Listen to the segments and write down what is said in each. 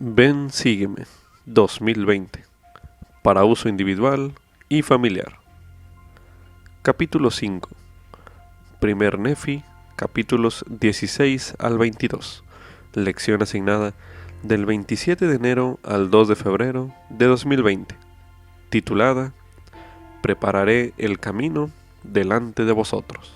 Ven, sígueme 2020 para uso individual y familiar. Capítulo 5. Primer Nefi, capítulos 16 al 22. Lección asignada del 27 de enero al 2 de febrero de 2020. Titulada Prepararé el camino delante de vosotros.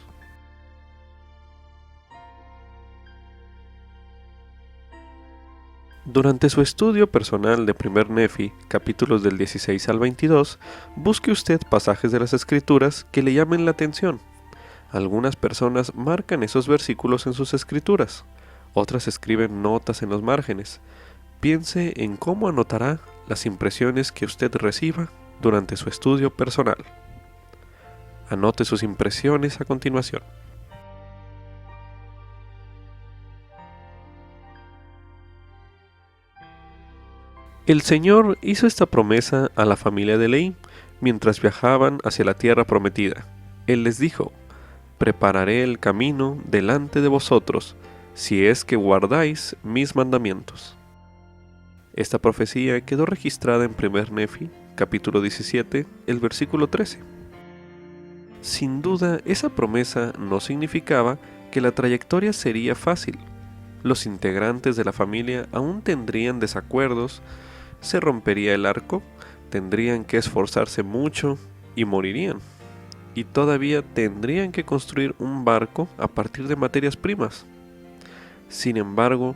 Durante su estudio personal de Primer Nefi, capítulos del 16 al 22, busque usted pasajes de las Escrituras que le llamen la atención. Algunas personas marcan esos versículos en sus escrituras, otras escriben notas en los márgenes. Piense en cómo anotará las impresiones que usted reciba durante su estudio personal. Anote sus impresiones a continuación. El Señor hizo esta promesa a la familia de Leví mientras viajaban hacia la tierra prometida. Él les dijo: prepararé el camino delante de vosotros, si es que guardáis mis mandamientos. Esta profecía quedó registrada en Primer Nefi, capítulo 17, el versículo 13. Sin duda, esa promesa no significaba que la trayectoria sería fácil. Los integrantes de la familia aún tendrían desacuerdos, se rompería el arco, tendrían que esforzarse mucho y morirían. Y todavía tendrían que construir un barco a partir de materias primas. Sin embargo,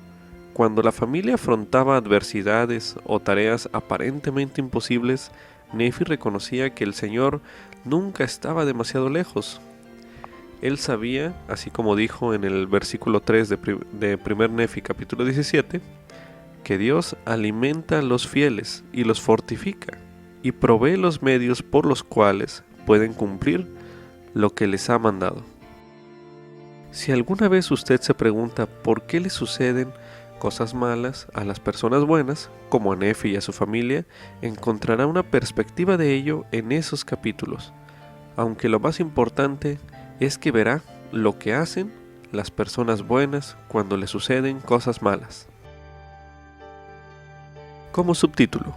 cuando la familia afrontaba adversidades o tareas aparentemente imposibles, Nefi reconocía que el Señor nunca estaba demasiado lejos. Él sabía, así como dijo en el versículo 3 de Primer Nefi capítulo 17, que Dios alimenta a los fieles y los fortifica, y provee los medios por los cuales pueden cumplir lo que les ha mandado. Si alguna vez usted se pregunta por qué le suceden cosas malas a las personas buenas, como a Nefi y a su familia, encontrará una perspectiva de ello en esos capítulos, aunque lo más importante es que verá lo que hacen las personas buenas cuando les suceden cosas malas. Como subtítulo: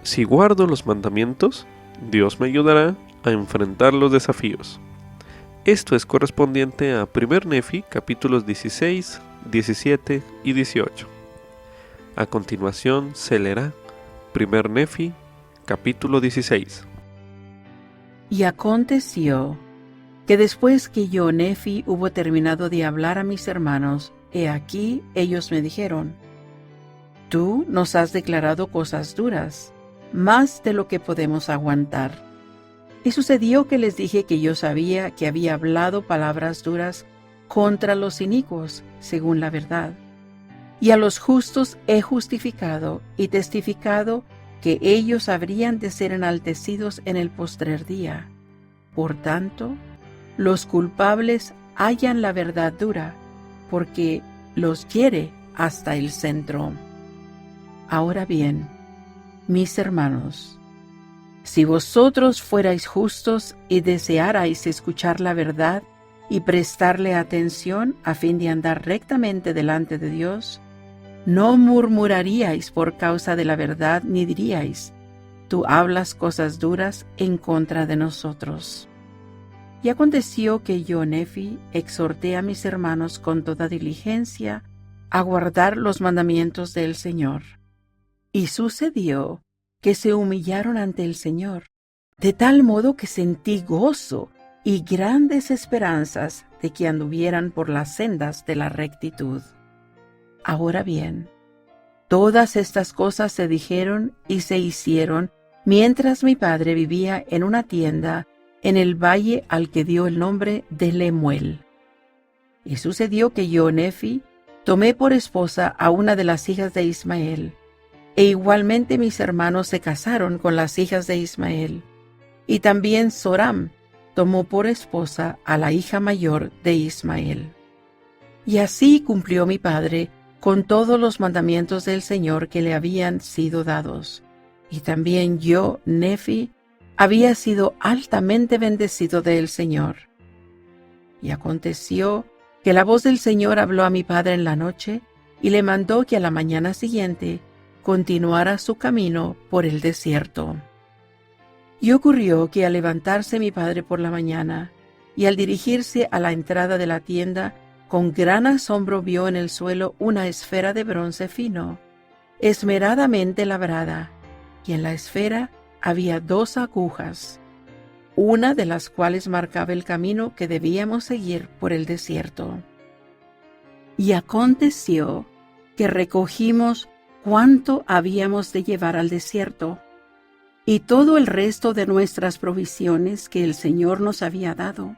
si guardo los mandamientos, Dios me ayudará a enfrentar los desafíos. Esto es correspondiente a Primer Nefi, capítulos 16, 17 y 18. A continuación se leerá Primer Nefi, capítulo 16. Y aconteció que después que yo, Nefi, hubo terminado de hablar a mis hermanos, he aquí ellos me dijeron: tú nos has declarado cosas duras, más de lo que podemos aguantar. Y sucedió que les dije que yo sabía que había hablado palabras duras contra los inicuos, según la verdad. Y a los justos he justificado y testificado que ellos habrían de ser enaltecidos en el postrer día. Por tanto, los culpables hallan la verdad dura, porque los hiere hasta el centro. Ahora bien, mis hermanos, si vosotros fuerais justos y desearais escuchar la verdad y prestarle atención a fin de andar rectamente delante de Dios, no murmuraríais por causa de la verdad ni diríais: tú hablas cosas duras en contra de nosotros. Y aconteció que yo, Nefi, exhorté a mis hermanos con toda diligencia a guardar los mandamientos del Señor. Y sucedió que se humillaron ante el Señor, de tal modo que sentí gozo y grandes esperanzas de que anduvieran por las sendas de la rectitud. Ahora bien, todas estas cosas se dijeron y se hicieron mientras mi padre vivía en una tienda en el valle al que dio el nombre de Lemuel. Y sucedió que yo, Nefi, tomé por esposa a una de las hijas de Ismael, e igualmente mis hermanos se casaron con las hijas de Ismael, y también Zoram tomó por esposa a la hija mayor de Ismael. Y así cumplió mi padre con todos los mandamientos del Señor que le habían sido dados. Y también yo, Nefi, había sido altamente bendecido del Señor. Y aconteció que la voz del Señor habló a mi padre en la noche, y le mandó que a la mañana siguiente continuara su camino por el desierto. Y ocurrió que al levantarse mi padre por la mañana, y al dirigirse a la entrada de la tienda, con gran asombro vio en el suelo una esfera de bronce fino, esmeradamente labrada, y en la esfera había 2 agujas, una de las cuales marcaba el camino que debíamos seguir por el desierto. Y aconteció que recogimos cuánto habíamos de llevar al desierto, y todo el resto de nuestras provisiones que el Señor nos había dado,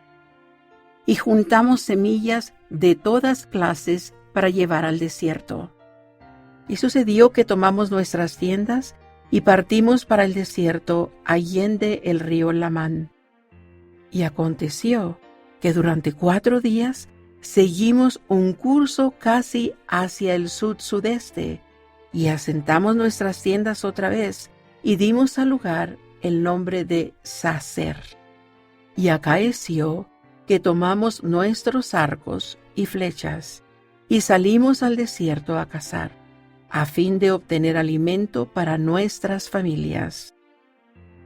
y juntamos semillas de todas clases para llevar al desierto. Y sucedió que tomamos nuestras tiendas y partimos para el desierto allende el río Lamán. Y aconteció que durante 4 días seguimos un curso casi hacia el sud-sudeste, y asentamos nuestras tiendas otra vez, y dimos al lugar el nombre de Sacer. Y acaeció que tomamos nuestros arcos y flechas, y salimos al desierto a cazar, a fin de obtener alimento para nuestras familias.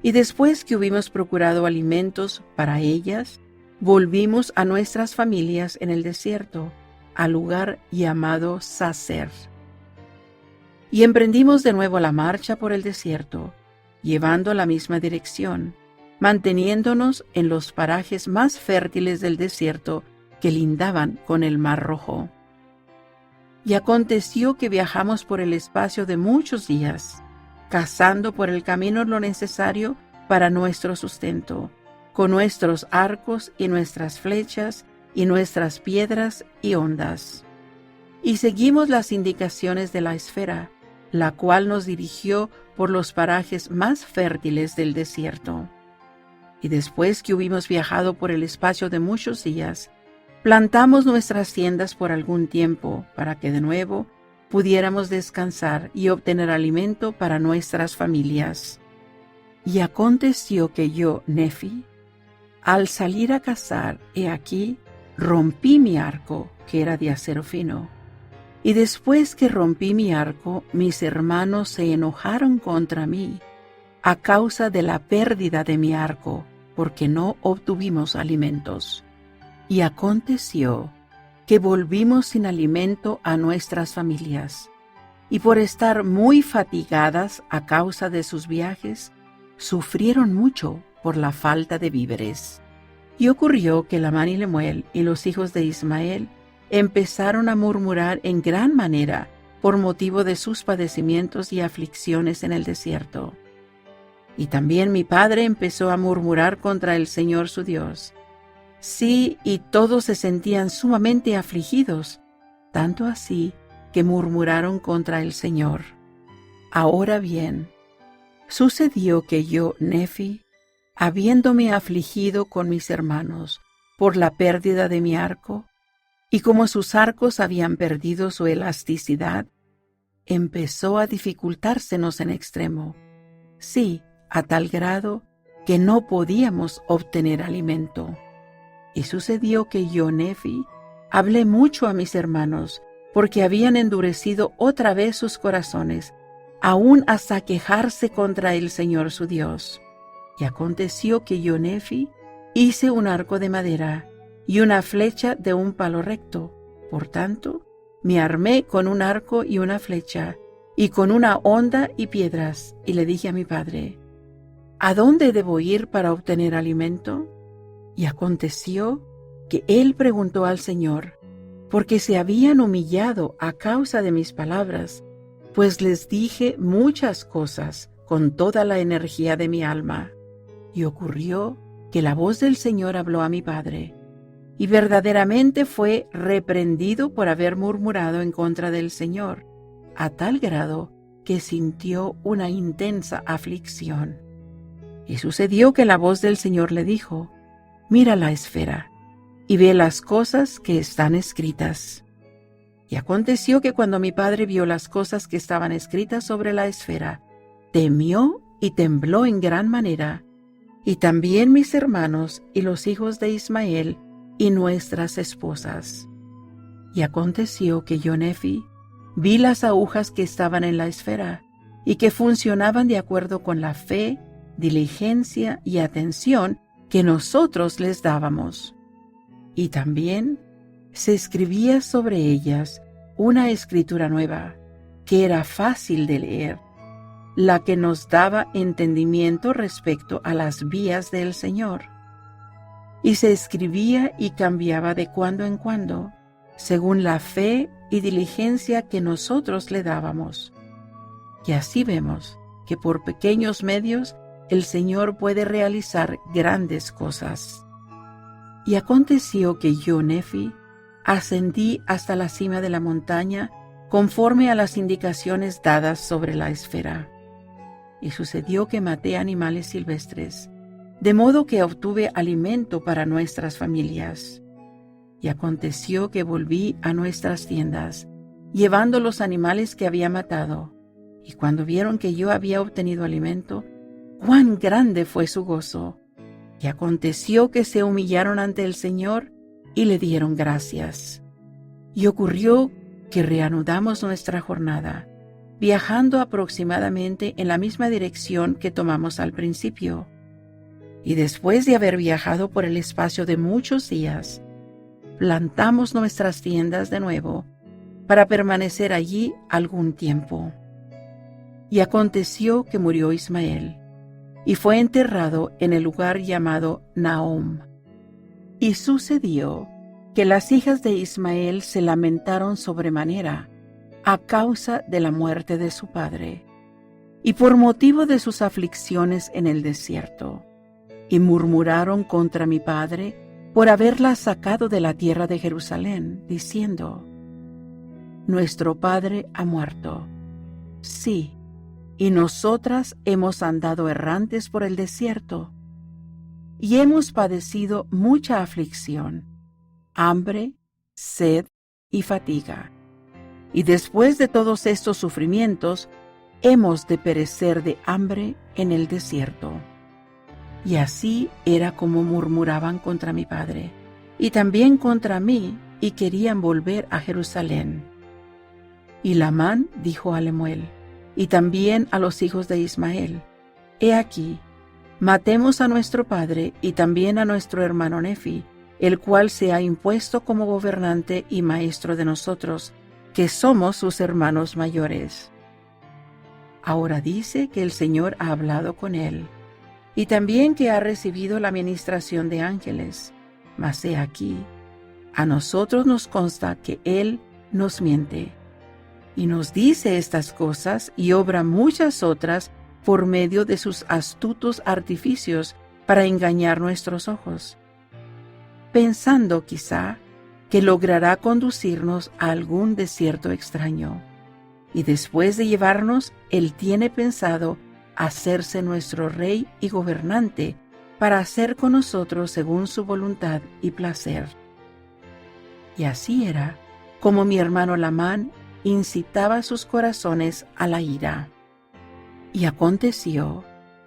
Y después que hubimos procurado alimentos para ellas, volvimos a nuestras familias en el desierto, al lugar llamado Sacer. Y emprendimos de nuevo la marcha por el desierto, llevando la misma dirección, manteniéndonos en los parajes más fértiles del desierto que lindaban con el Mar Rojo. Y aconteció que viajamos por el espacio de muchos días, cazando por el camino lo necesario para nuestro sustento, con nuestros arcos y nuestras flechas y nuestras piedras y hondas. Y seguimos las indicaciones de la esfera, la cual nos dirigió por los parajes más fértiles del desierto. Y después que hubimos viajado por el espacio de muchos días, plantamos nuestras tiendas por algún tiempo, para que de nuevo pudiéramos descansar y obtener alimento para nuestras familias. Y aconteció que yo, Nefi, al salir a cazar, he aquí, rompí mi arco, que era de acero fino. Y después que rompí mi arco, mis hermanos se enojaron contra mí, a causa de la pérdida de mi arco, porque no obtuvimos alimentos. Y aconteció que volvimos sin alimento a nuestras familias, y por estar muy fatigadas a causa de sus viajes, sufrieron mucho por la falta de víveres. Y ocurrió que Lamán y Lemuel y los hijos de Ismael empezaron a murmurar en gran manera por motivo de sus padecimientos y aflicciones en el desierto. Y también mi padre empezó a murmurar contra el Señor su Dios. Sí, y todos se sentían sumamente afligidos, tanto así que murmuraron contra el Señor. Ahora bien, sucedió que yo, Nefi, habiéndome afligido con mis hermanos por la pérdida de mi arco, y como sus arcos habían perdido su elasticidad, empezó a dificultársenos en extremo, sí, a tal grado que no podíamos obtener alimento. Y sucedió que yo, Nefi, hablé mucho a mis hermanos, porque habían endurecido otra vez sus corazones, aún hasta quejarse contra el Señor su Dios. Y aconteció que yo, Nefi, hice un arco de madera y una flecha de un palo recto. Por tanto, me armé con un arco y una flecha, y con una honda y piedras, y le dije a mi padre, ¿a dónde debo ir para obtener alimento? Y aconteció que él preguntó al Señor, porque se habían humillado a causa de mis palabras, pues les dije muchas cosas con toda la energía de mi alma. Y ocurrió que la voz del Señor habló a mi padre, y verdaderamente fue reprendido por haber murmurado en contra del Señor, a tal grado que sintió una intensa aflicción. Y sucedió que la voz del Señor le dijo, mira la esfera, y ve las cosas que están escritas. Y aconteció que cuando mi padre vio las cosas que estaban escritas sobre la esfera, temió y tembló en gran manera, y también mis hermanos y los hijos de Ismael y nuestras esposas. Y aconteció que yo, Nefi, Vi las agujas que estaban en la esfera y que funcionaban de acuerdo con la fe, diligencia y atención que nosotros les dábamos. Y también se escribía sobre ellas una escritura nueva, que era fácil de leer, la que nos daba entendimiento respecto a las vías del Señor. Y se escribía y cambiaba de cuando en cuando, según la fe y diligencia que nosotros le dábamos. Y así vemos que por pequeños medios el Señor puede realizar grandes cosas. Y aconteció que yo, Nefi, ascendí hasta la cima de la montaña conforme a las indicaciones dadas sobre la esfera. Y sucedió que maté animales silvestres, de modo que obtuve alimento para nuestras familias. Y aconteció que volví a nuestras tiendas, llevando los animales que había matado, y cuando vieron que yo había obtenido alimento, cuán grande fue su gozo. Y aconteció que se humillaron ante el Señor y le dieron gracias. Y ocurrió que reanudamos nuestra jornada, viajando aproximadamente en la misma dirección que tomamos al principio. Y después de haber viajado por el espacio de muchos días, plantamos nuestras tiendas de nuevo para permanecer allí algún tiempo. Y aconteció que murió Ismael, y fue enterrado en el lugar llamado Nahom. Y sucedió que las hijas de Ismael se lamentaron sobremanera a causa de la muerte de su padre, y por motivo de sus aflicciones en el desierto, y murmuraron contra mi padre por haberla sacado de la tierra de Jerusalén, diciendo: Nuestro padre ha muerto. Sí, y nosotras hemos andado errantes por el desierto, y hemos padecido mucha aflicción, hambre, sed y fatiga. Y después de todos estos sufrimientos, hemos de perecer de hambre en el desierto. Y así era como murmuraban contra mi padre, y también contra mí, y querían volver a Jerusalén. Y Lamán dijo a Lemuel, y también a los hijos de Ismael: He aquí, matemos a nuestro padre y también a nuestro hermano Nefi, el cual se ha impuesto como gobernante y maestro de nosotros, que somos sus hermanos mayores. Ahora dice que el Señor ha hablado con él, y también que ha recibido la ministración de ángeles. Mas he aquí, a nosotros nos consta que él nos miente, y nos dice estas cosas y obra muchas otras por medio de sus astutos artificios para engañar nuestros ojos, pensando quizá que logrará conducirnos a algún desierto extraño. Y después de llevarnos, él tiene pensado hacerse nuestro rey y gobernante para hacer con nosotros según su voluntad y placer. Y así era como mi hermano Lamán incitaba sus corazones a la ira. Y aconteció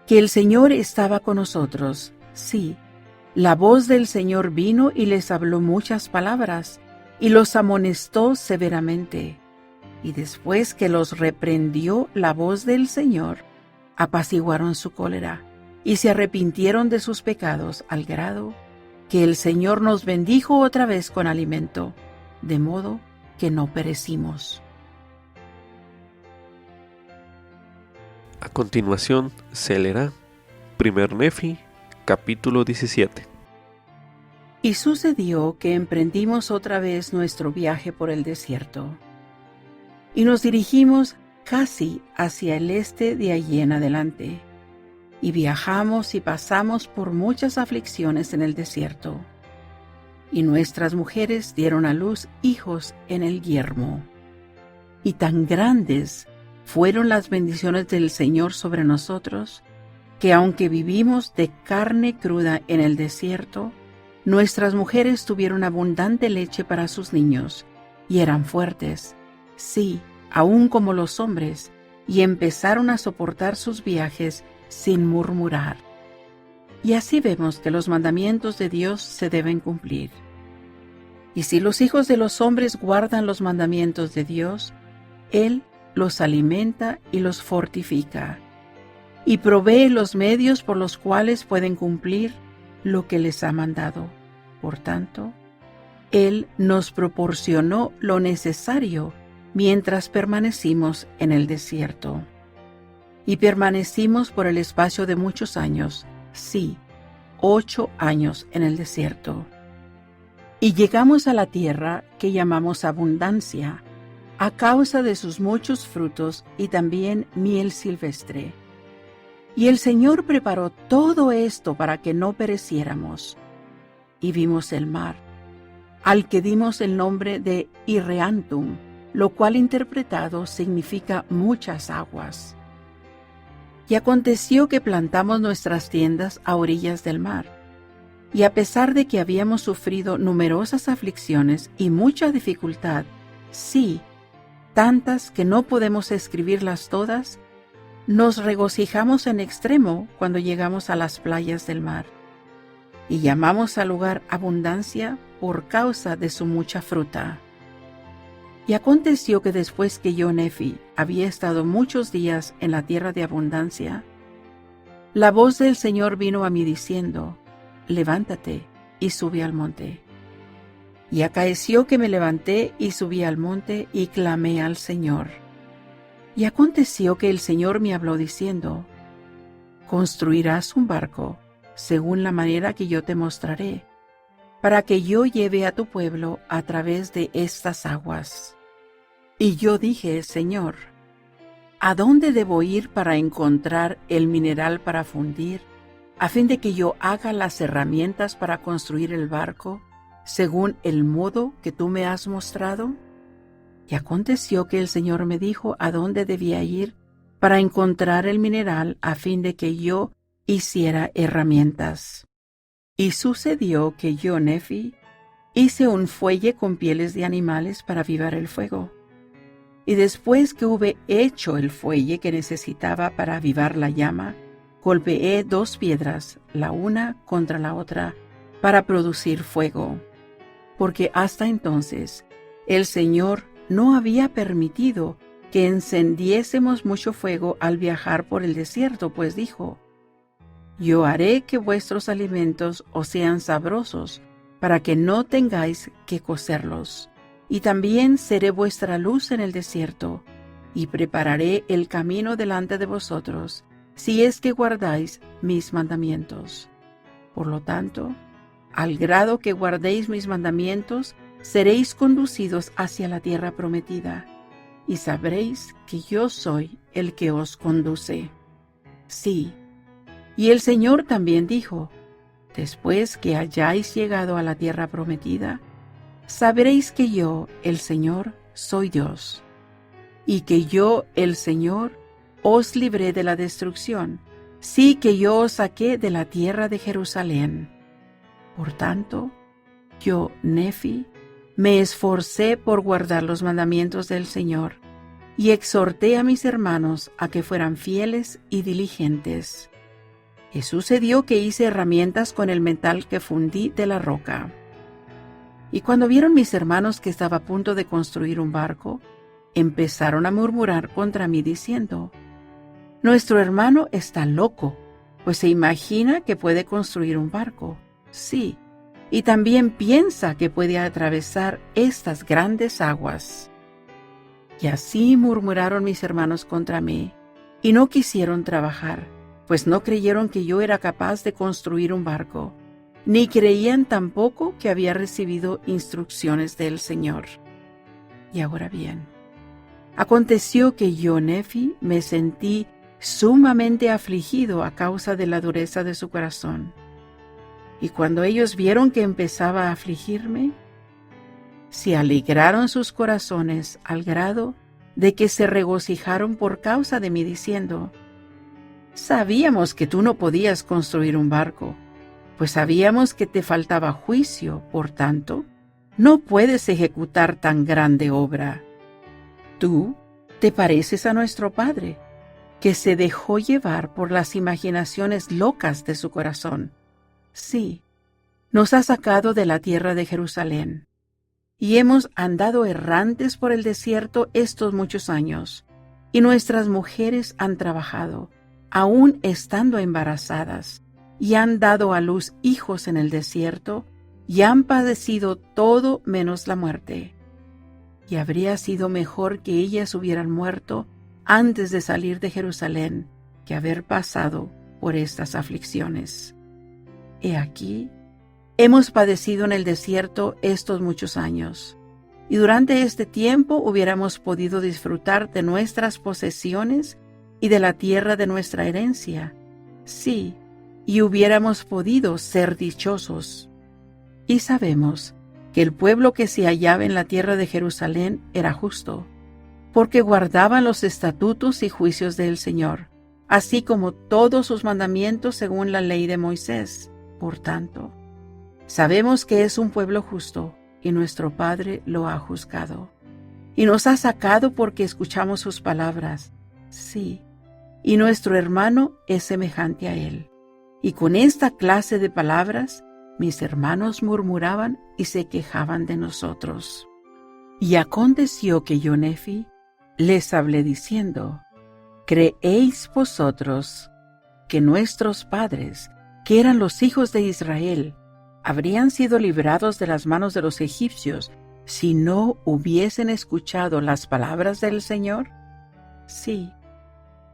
que el Señor estaba con nosotros. Sí, la voz del Señor vino y les habló muchas palabras, y los amonestó severamente. Y después que los reprendió la voz del Señor, apaciguaron su cólera, y se arrepintieron de sus pecados, al grado que el Señor nos bendijo otra vez con alimento, de modo que no perecimos. A continuación se leerá 1 Nefi, capítulo 17. Y sucedió que emprendimos otra vez nuestro viaje por el desierto, y nos dirigimos casi hacia el este de allí en adelante, y viajamos y pasamos por muchas aflicciones en el desierto, y nuestras mujeres dieron a luz hijos en el yermo. Y tan grandes fueron las bendiciones del Señor sobre nosotros, que aunque vivimos de carne cruda en el desierto, nuestras mujeres tuvieron abundante leche para sus niños, y eran fuertes, sí, aun como los hombres, y empezaron a soportar sus viajes sin murmurar. Y así vemos que los mandamientos de Dios se deben cumplir. Y si los hijos de los hombres guardan los mandamientos de Dios, Él los alimenta y los fortifica, y provee los medios por los cuales pueden cumplir lo que les ha mandado. Por tanto, Él nos proporcionó lo necesario mientras permanecimos en el desierto. Y permanecimos por el espacio de muchos años, sí, 8 años en el desierto. Y llegamos a la tierra que llamamos abundancia, a causa de sus muchos frutos y también miel silvestre. Y el Señor preparó todo esto para que no pereciéramos. Y vimos el mar, al que dimos el nombre de Irreantum, lo cual interpretado significa muchas aguas. Y aconteció que plantamos nuestras tiendas a orillas del mar. Y a pesar de que habíamos sufrido numerosas aflicciones y mucha dificultad, sí, tantas que no podemos escribirlas todas, nos regocijamos en extremo cuando llegamos a las playas del mar. Y llamamos al lugar abundancia por causa de su mucha fruta. Y aconteció que después que yo, Nefi, había estado muchos días en la tierra de abundancia, la voz del Señor vino a mí diciendo: levántate y sube al monte. Y acaeció que me levanté y subí al monte y clamé al Señor. Y aconteció que el Señor me habló diciendo: construirás un barco según la manera que yo te mostraré, para que yo lleve a tu pueblo a través de estas aguas. Y yo dije: Señor, ¿a dónde debo ir para encontrar el mineral para fundir, a fin de que yo haga las herramientas para construir el barco, según el modo que tú me has mostrado? Y aconteció que el Señor me dijo a dónde debía ir para encontrar el mineral, a fin de que yo hiciera herramientas. Y sucedió que yo, Nefi, hice un fuelle con pieles de animales para avivar el fuego. Y después que hube hecho el fuelle que necesitaba para avivar la llama, golpeé 2 piedras, la una contra la otra, para producir fuego. Porque hasta entonces el Señor no había permitido que encendiésemos mucho fuego al viajar por el desierto, pues dijo: yo haré que vuestros alimentos os sean sabrosos, para que no tengáis que cocerlos. Y también seré vuestra luz en el desierto, y prepararé el camino delante de vosotros, si es que guardáis mis mandamientos. Por lo tanto, al grado que guardéis mis mandamientos, seréis conducidos hacia la tierra prometida, y sabréis que yo soy el que os conduce. Sí. Y el Señor también dijo: después que hayáis llegado a la tierra prometida, sabréis que yo, el Señor, soy Dios, y que yo, el Señor, os libré de la destrucción, sí que yo os saqué de la tierra de Jerusalén. Por tanto, yo, Nefi, me esforcé por guardar los mandamientos del Señor, y exhorté a mis hermanos a que fueran fieles y diligentes. Y sucedió que hice herramientas con el metal que fundí de la roca. Y cuando vieron mis hermanos que estaba a punto de construir un barco, empezaron a murmurar contra mí diciendo: nuestro hermano está loco, pues se imagina que puede construir un barco. Sí, y también piensa que puede atravesar estas grandes aguas. Y así murmuraron mis hermanos contra mí, y no quisieron trabajar, pues no creyeron que yo era capaz de construir un barco, ni creían tampoco que había recibido instrucciones del Señor. Y ahora bien, aconteció que yo, Nefi, me sentí sumamente afligido a causa de la dureza de su corazón. Y cuando ellos vieron que empezaba a afligirme, se alegraron sus corazones al grado de que se regocijaron por causa de mí, diciendo: sabíamos que tú no podías construir un barco, pues sabíamos que te faltaba juicio, por tanto, no puedes ejecutar tan grande obra. Tú te pareces a nuestro padre, que se dejó llevar por las imaginaciones locas de su corazón. Sí, nos ha sacado de la tierra de Jerusalén. y hemos andado errantes por el desierto estos muchos años, y nuestras mujeres han trabajado, aún estando embarazadas, y han dado a luz hijos en el desierto, y han padecido todo menos la muerte. Y habría sido mejor que ellas hubieran muerto antes de salir de Jerusalén que haber pasado por estas aflicciones. He aquí, hemos padecido en el desierto estos muchos años, y durante este tiempo hubiéramos podido disfrutar de nuestras posesiones y de la tierra de nuestra herencia. Sí, y hubiéramos podido ser dichosos. Y sabemos que el pueblo que se hallaba en la tierra de Jerusalén era justo, porque guardaban los estatutos y juicios del Señor, así como todos sus mandamientos según la ley de Moisés. Por tanto, sabemos que es un pueblo justo, y nuestro Padre lo ha juzgado. Y nos ha sacado porque escuchamos sus palabras. Sí, y nuestro hermano es semejante a él. Y con esta clase de palabras, mis hermanos murmuraban y se quejaban de nosotros. Y aconteció que yo, Nefi, les hablé diciendo: ¿creéis vosotros que nuestros padres, que eran los hijos de Israel, habrían sido librados de las manos de los egipcios si no hubiesen escuchado las palabras del Señor? Sí.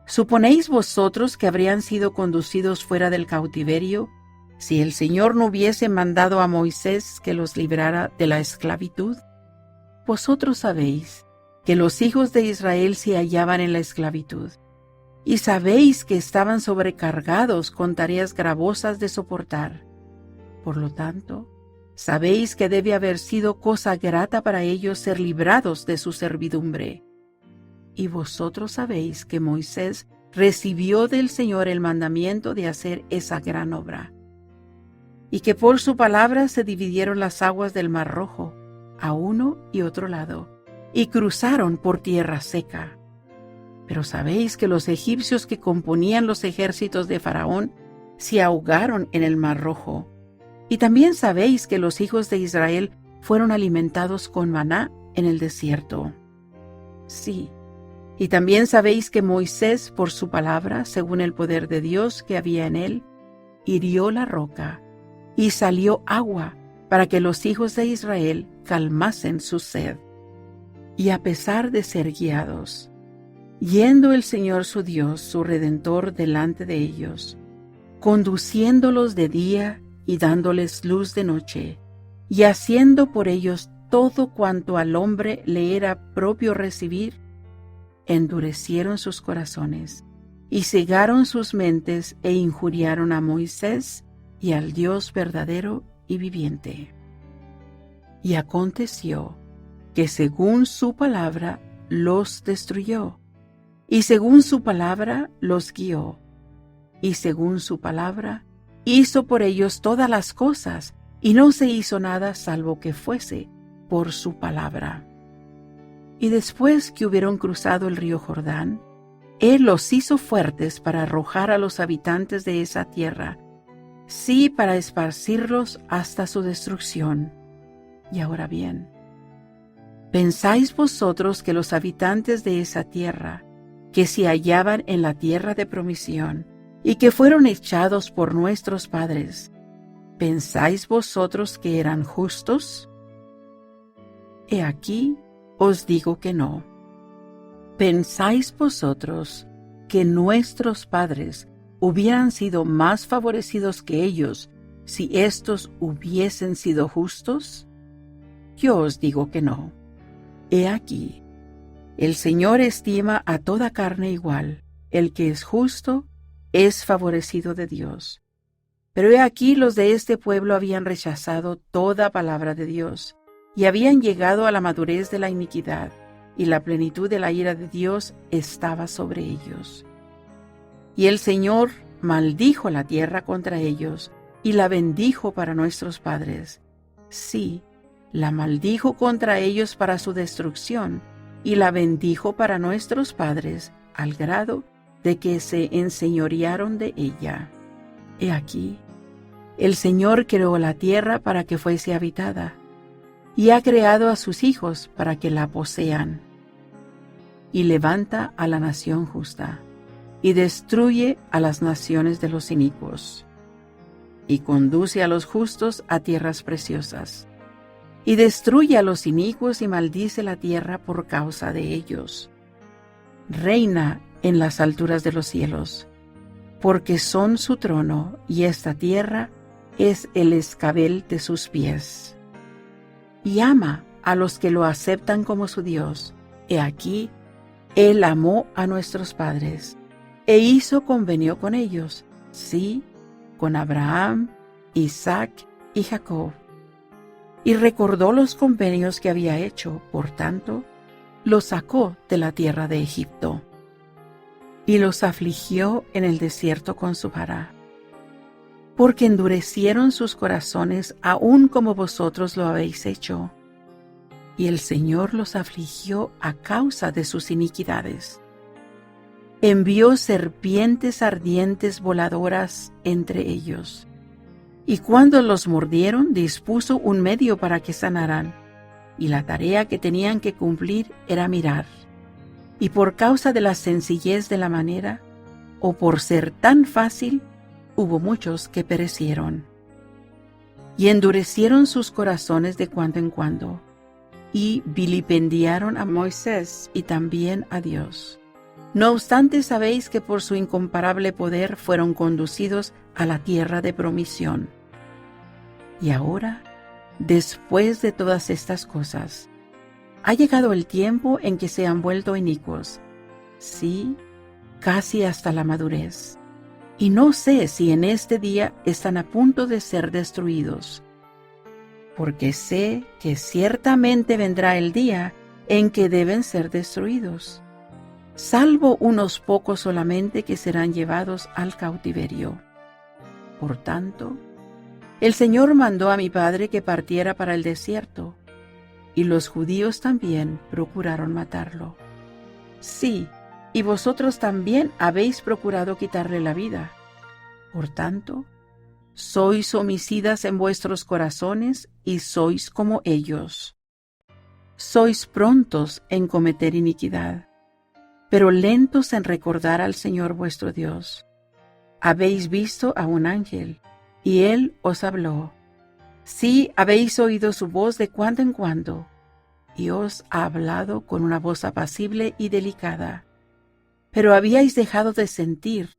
¿Suponéis vosotros que habrían sido conducidos fuera del cautiverio si el Señor no hubiese mandado a Moisés que los librara de la esclavitud? Vosotros sabéis que los hijos de Israel se hallaban en la esclavitud, y sabéis que estaban sobrecargados con tareas gravosas de soportar. Por lo tanto, sabéis que debe haber sido cosa grata para ellos ser librados de su servidumbre. Y vosotros sabéis que Moisés recibió del Señor el mandamiento de hacer esa gran obra, y que por su palabra se dividieron las aguas del Mar Rojo, a uno y otro lado, y cruzaron por tierra seca. Pero sabéis que los egipcios que componían los ejércitos de Faraón se ahogaron en el Mar Rojo. Y también sabéis que los hijos de Israel fueron alimentados con maná en el desierto. Sí, y también sabéis que Moisés, por su palabra, según el poder de Dios que había en él, hirió la roca, y salió agua para que los hijos de Israel calmasen su sed. Y a pesar de ser guiados, yendo el Señor su Dios, su Redentor, delante de ellos, conduciéndolos de día y dándoles luz de noche, y haciendo por ellos todo cuanto al hombre le era propio recibir, endurecieron sus corazones, y cegaron sus mentes e injuriaron a Moisés y al Dios verdadero y viviente. Y aconteció que según su palabra los destruyó, y según su palabra los guió, y según su palabra hizo por ellos todas las cosas, y no se hizo nada salvo que fuese por su palabra. Y después que hubieron cruzado el río Jordán, Él los hizo fuertes para arrojar a los habitantes de esa tierra, sí, para esparcirlos hasta su destrucción. Y ahora bien, ¿pensáis vosotros que los habitantes de esa tierra, que se hallaban en la tierra de promisión, y que fueron echados por nuestros padres, pensáis vosotros que eran justos? He aquí, os digo que no. ¿Pensáis vosotros que nuestros padres hubieran sido más favorecidos que ellos si éstos hubiesen sido justos? Yo os digo que no. He aquí, el Señor estima a toda carne igual. El que es justo es favorecido de Dios. Pero he aquí, los de este pueblo habían rechazado toda palabra de Dios, y habían llegado a la madurez de la iniquidad, y la plenitud de la ira de Dios estaba sobre ellos. Y el Señor maldijo la tierra contra ellos, y la bendijo para nuestros padres. Sí, la maldijo contra ellos para su destrucción, y la bendijo para nuestros padres, al grado de que se enseñorearon de ella. He aquí, el Señor creó la tierra para que fuese habitada, y ha creado a sus hijos para que la posean. Y levanta a la nación justa, y destruye a las naciones de los inicuos, y conduce a los justos a tierras preciosas, y destruye a los inicuos y maldice la tierra por causa de ellos. Reina en las alturas de los cielos, porque son su trono, y esta tierra es el escabel de sus pies. Y ama a los que lo aceptan como su Dios. He aquí, Él amó a nuestros padres, e hizo convenio con ellos, sí, con Abraham, Isaac y Jacob. Y recordó los convenios que había hecho, por tanto, los sacó de la tierra de Egipto, y los afligió en el desierto con su vara, porque endurecieron sus corazones aun como vosotros lo habéis hecho. Y el Señor los afligió a causa de sus iniquidades. Envió serpientes ardientes voladoras entre ellos, y cuando los mordieron dispuso un medio para que sanaran, y la tarea que tenían que cumplir era mirar. Y por causa de la sencillez de la manera, o por ser tan fácil, hubo muchos que perecieron. Y endurecieron sus corazones de cuando en cuando, y vilipendiaron a Moisés y también a Dios. No obstante, sabéis que por su incomparable poder fueron conducidos a la tierra de promisión. Y ahora, después de todas estas cosas, ha llegado el tiempo en que se han vuelto inicuos, sí, casi hasta la madurez. Y no sé si en este día están a punto de ser destruidos, porque sé que ciertamente vendrá el día en que deben ser destruidos, salvo unos pocos solamente que serán llevados al cautiverio. Por tanto, el Señor mandó a mi padre que partiera para el desierto, y los judíos también procuraron matarlo. Sí, y vosotros también habéis procurado quitarle la vida. Por tanto, sois homicidas en vuestros corazones y sois como ellos. Sois prontos en cometer iniquidad, pero lentos en recordar al Señor vuestro Dios. Habéis visto a un ángel, y él os habló. Sí, habéis oído su voz de cuando en cuando, y os ha hablado con una voz apacible y delicada. Pero habíais dejado de sentir,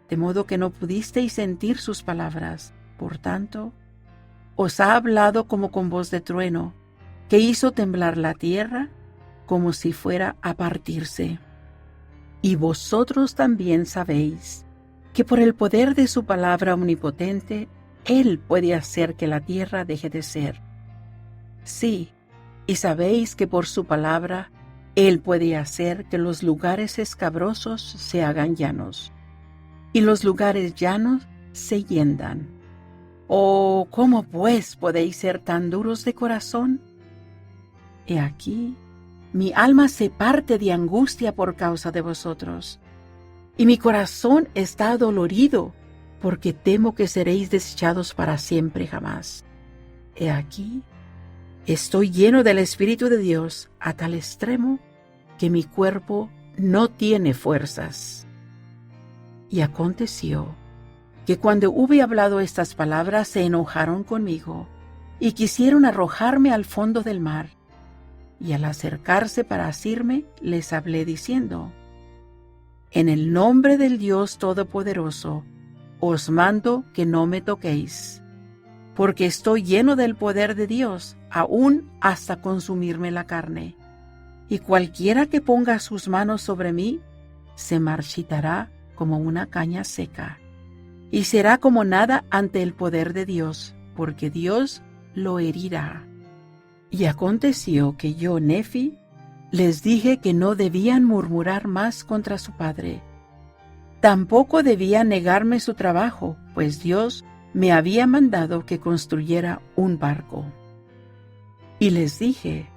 de modo que no pudisteis sentir sus palabras. Por tanto, os ha hablado como con voz de trueno, que hizo temblar la tierra como si fuera a partirse. Y vosotros también sabéis que por el poder de su palabra omnipotente, Él puede hacer que la tierra deje de ser. Sí, y sabéis que por su palabra, Él puede hacer que los lugares escabrosos se hagan llanos, y los lugares llanos se hiendan. Oh, ¿cómo pues podéis ser tan duros de corazón? He aquí, mi alma se parte de angustia por causa de vosotros, y mi corazón está adolorido, porque temo que seréis desechados para siempre jamás. He aquí, estoy lleno del Espíritu de Dios a tal extremo que mi cuerpo no tiene fuerzas. Y aconteció que cuando hube hablado estas palabras se enojaron conmigo y quisieron arrojarme al fondo del mar. Y al acercarse para asirme, les hablé diciendo: En el nombre del Dios Todopoderoso, os mando que no me toquéis, porque estoy lleno del poder de Dios, aún hasta consumirme la carne. Y cualquiera que ponga sus manos sobre mí, se marchitará como una caña seca, y será como nada ante el poder de Dios, porque Dios lo herirá. Y aconteció que yo, Nefi, les dije que no debían murmurar más contra su padre. Tampoco debían negarme su trabajo, pues Dios me había mandado que construyera un barco. Y les dije: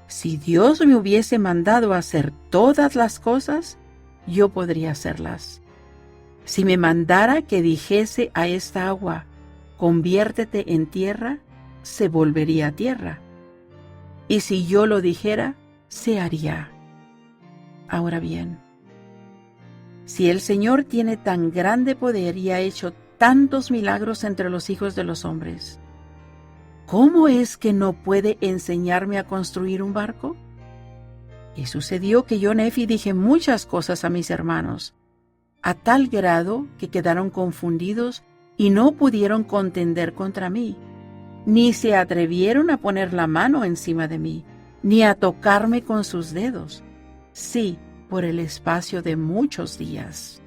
si Dios me hubiese mandado hacer todas las cosas, yo podría hacerlas. Si me mandara que dijese a esta agua: conviértete en tierra, se volvería tierra, y si yo lo dijera, se haría. Ahora bien, si el Señor tiene tan grande poder y ha hecho tantos milagros entre los hijos de los hombres, ¿cómo es que no puede enseñarme a construir un barco? Y sucedió que yo, Nefi, dije muchas cosas a mis hermanos, a tal grado que quedaron confundidos y no pudieron contender contra mí, ni se atrevieron a poner la mano encima de mí, ni a tocarme con sus dedos, sí, por el espacio de muchos días.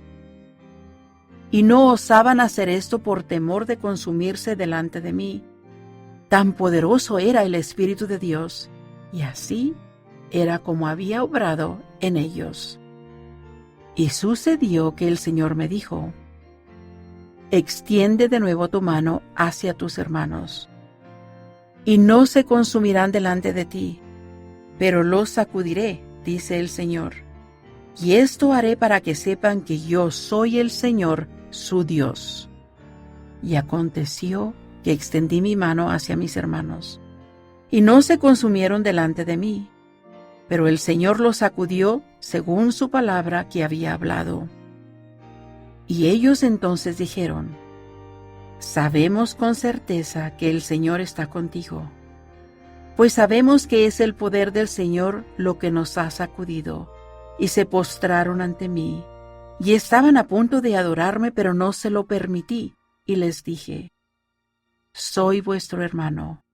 Y no osaban hacer esto por temor de consumirse delante de mí. Tan poderoso era el Espíritu de Dios, y así era como había obrado en ellos. Y sucedió que el Señor me dijo: extiende de nuevo tu mano hacia tus hermanos, y no se consumirán delante de ti, pero los sacudiré, dice el Señor. Y esto haré para que sepan que yo soy el Señor, su Dios. Y aconteció que extendí mi mano hacia mis hermanos, y no se consumieron delante de mí, pero el Señor los sacudió según su palabra que había hablado. Y ellos entonces dijeron: sabemos con certeza que el Señor está contigo, pues sabemos que es el poder del Señor lo que nos ha sacudido. Y se postraron ante mí, y estaban a punto de adorarme, pero no se lo permití, y les dije: soy vuestro hermano,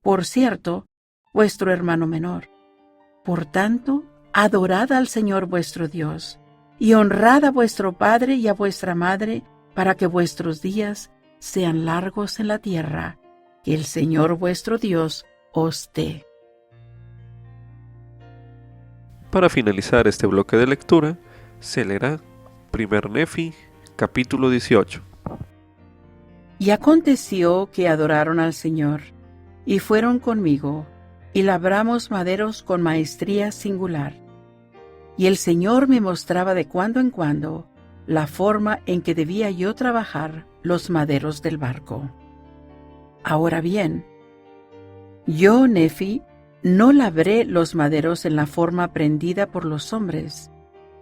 por cierto, vuestro hermano menor. Por tanto, adorad al Señor vuestro Dios, y honrad a vuestro Padre y a vuestra Madre, para que vuestros días sean largos en la tierra, que el Señor vuestro Dios os dé. Para finalizar este bloque de lectura, se leerá 1 Nefi, capítulo 18. Y aconteció que adoraron al Señor, y fueron conmigo, y labramos maderos con maestría singular. Y el Señor me mostraba de cuando en cuando la forma en que debía yo trabajar los maderos del barco. Ahora bien, yo, Nefi, no labré los maderos en la forma aprendida por los hombres,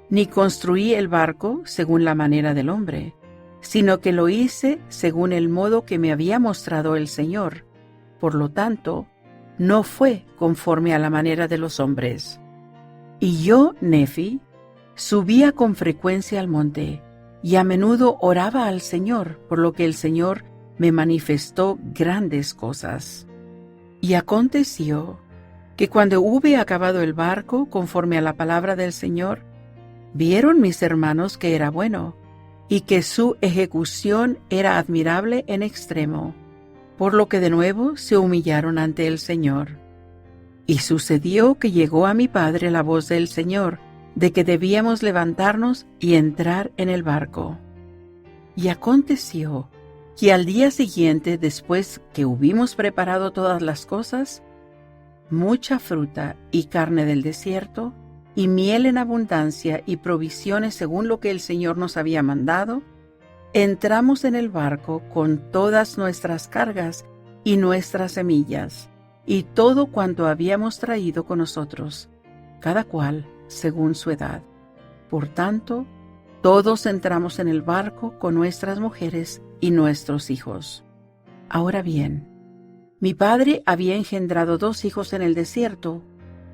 ni construí el barco según la manera del hombre, sino que lo hice según el modo que me había mostrado el Señor. Por lo tanto, no fue conforme a la manera de los hombres. Y yo, Nefi, subía con frecuencia al monte, y a menudo oraba al Señor, por lo que el Señor me manifestó grandes cosas. Y aconteció que cuando hube acabado el barco conforme a la palabra del Señor, vieron mis hermanos que era bueno, y que su ejecución era admirable en extremo, por lo que de nuevo se humillaron ante el Señor. Y sucedió que llegó a mi padre la voz del Señor, de que debíamos levantarnos y entrar en el barco. Y aconteció que al día siguiente, después que hubimos preparado todas las cosas, mucha fruta y carne del desierto, y miel en abundancia y provisiones según lo que el Señor nos había mandado, entramos en el barco con todas nuestras cargas y nuestras semillas, y todo cuanto habíamos traído con nosotros, cada cual según su edad. Por tanto, todos entramos en el barco con nuestras mujeres y nuestros hijos. Ahora bien, mi padre había engendrado 2 hijos en el desierto.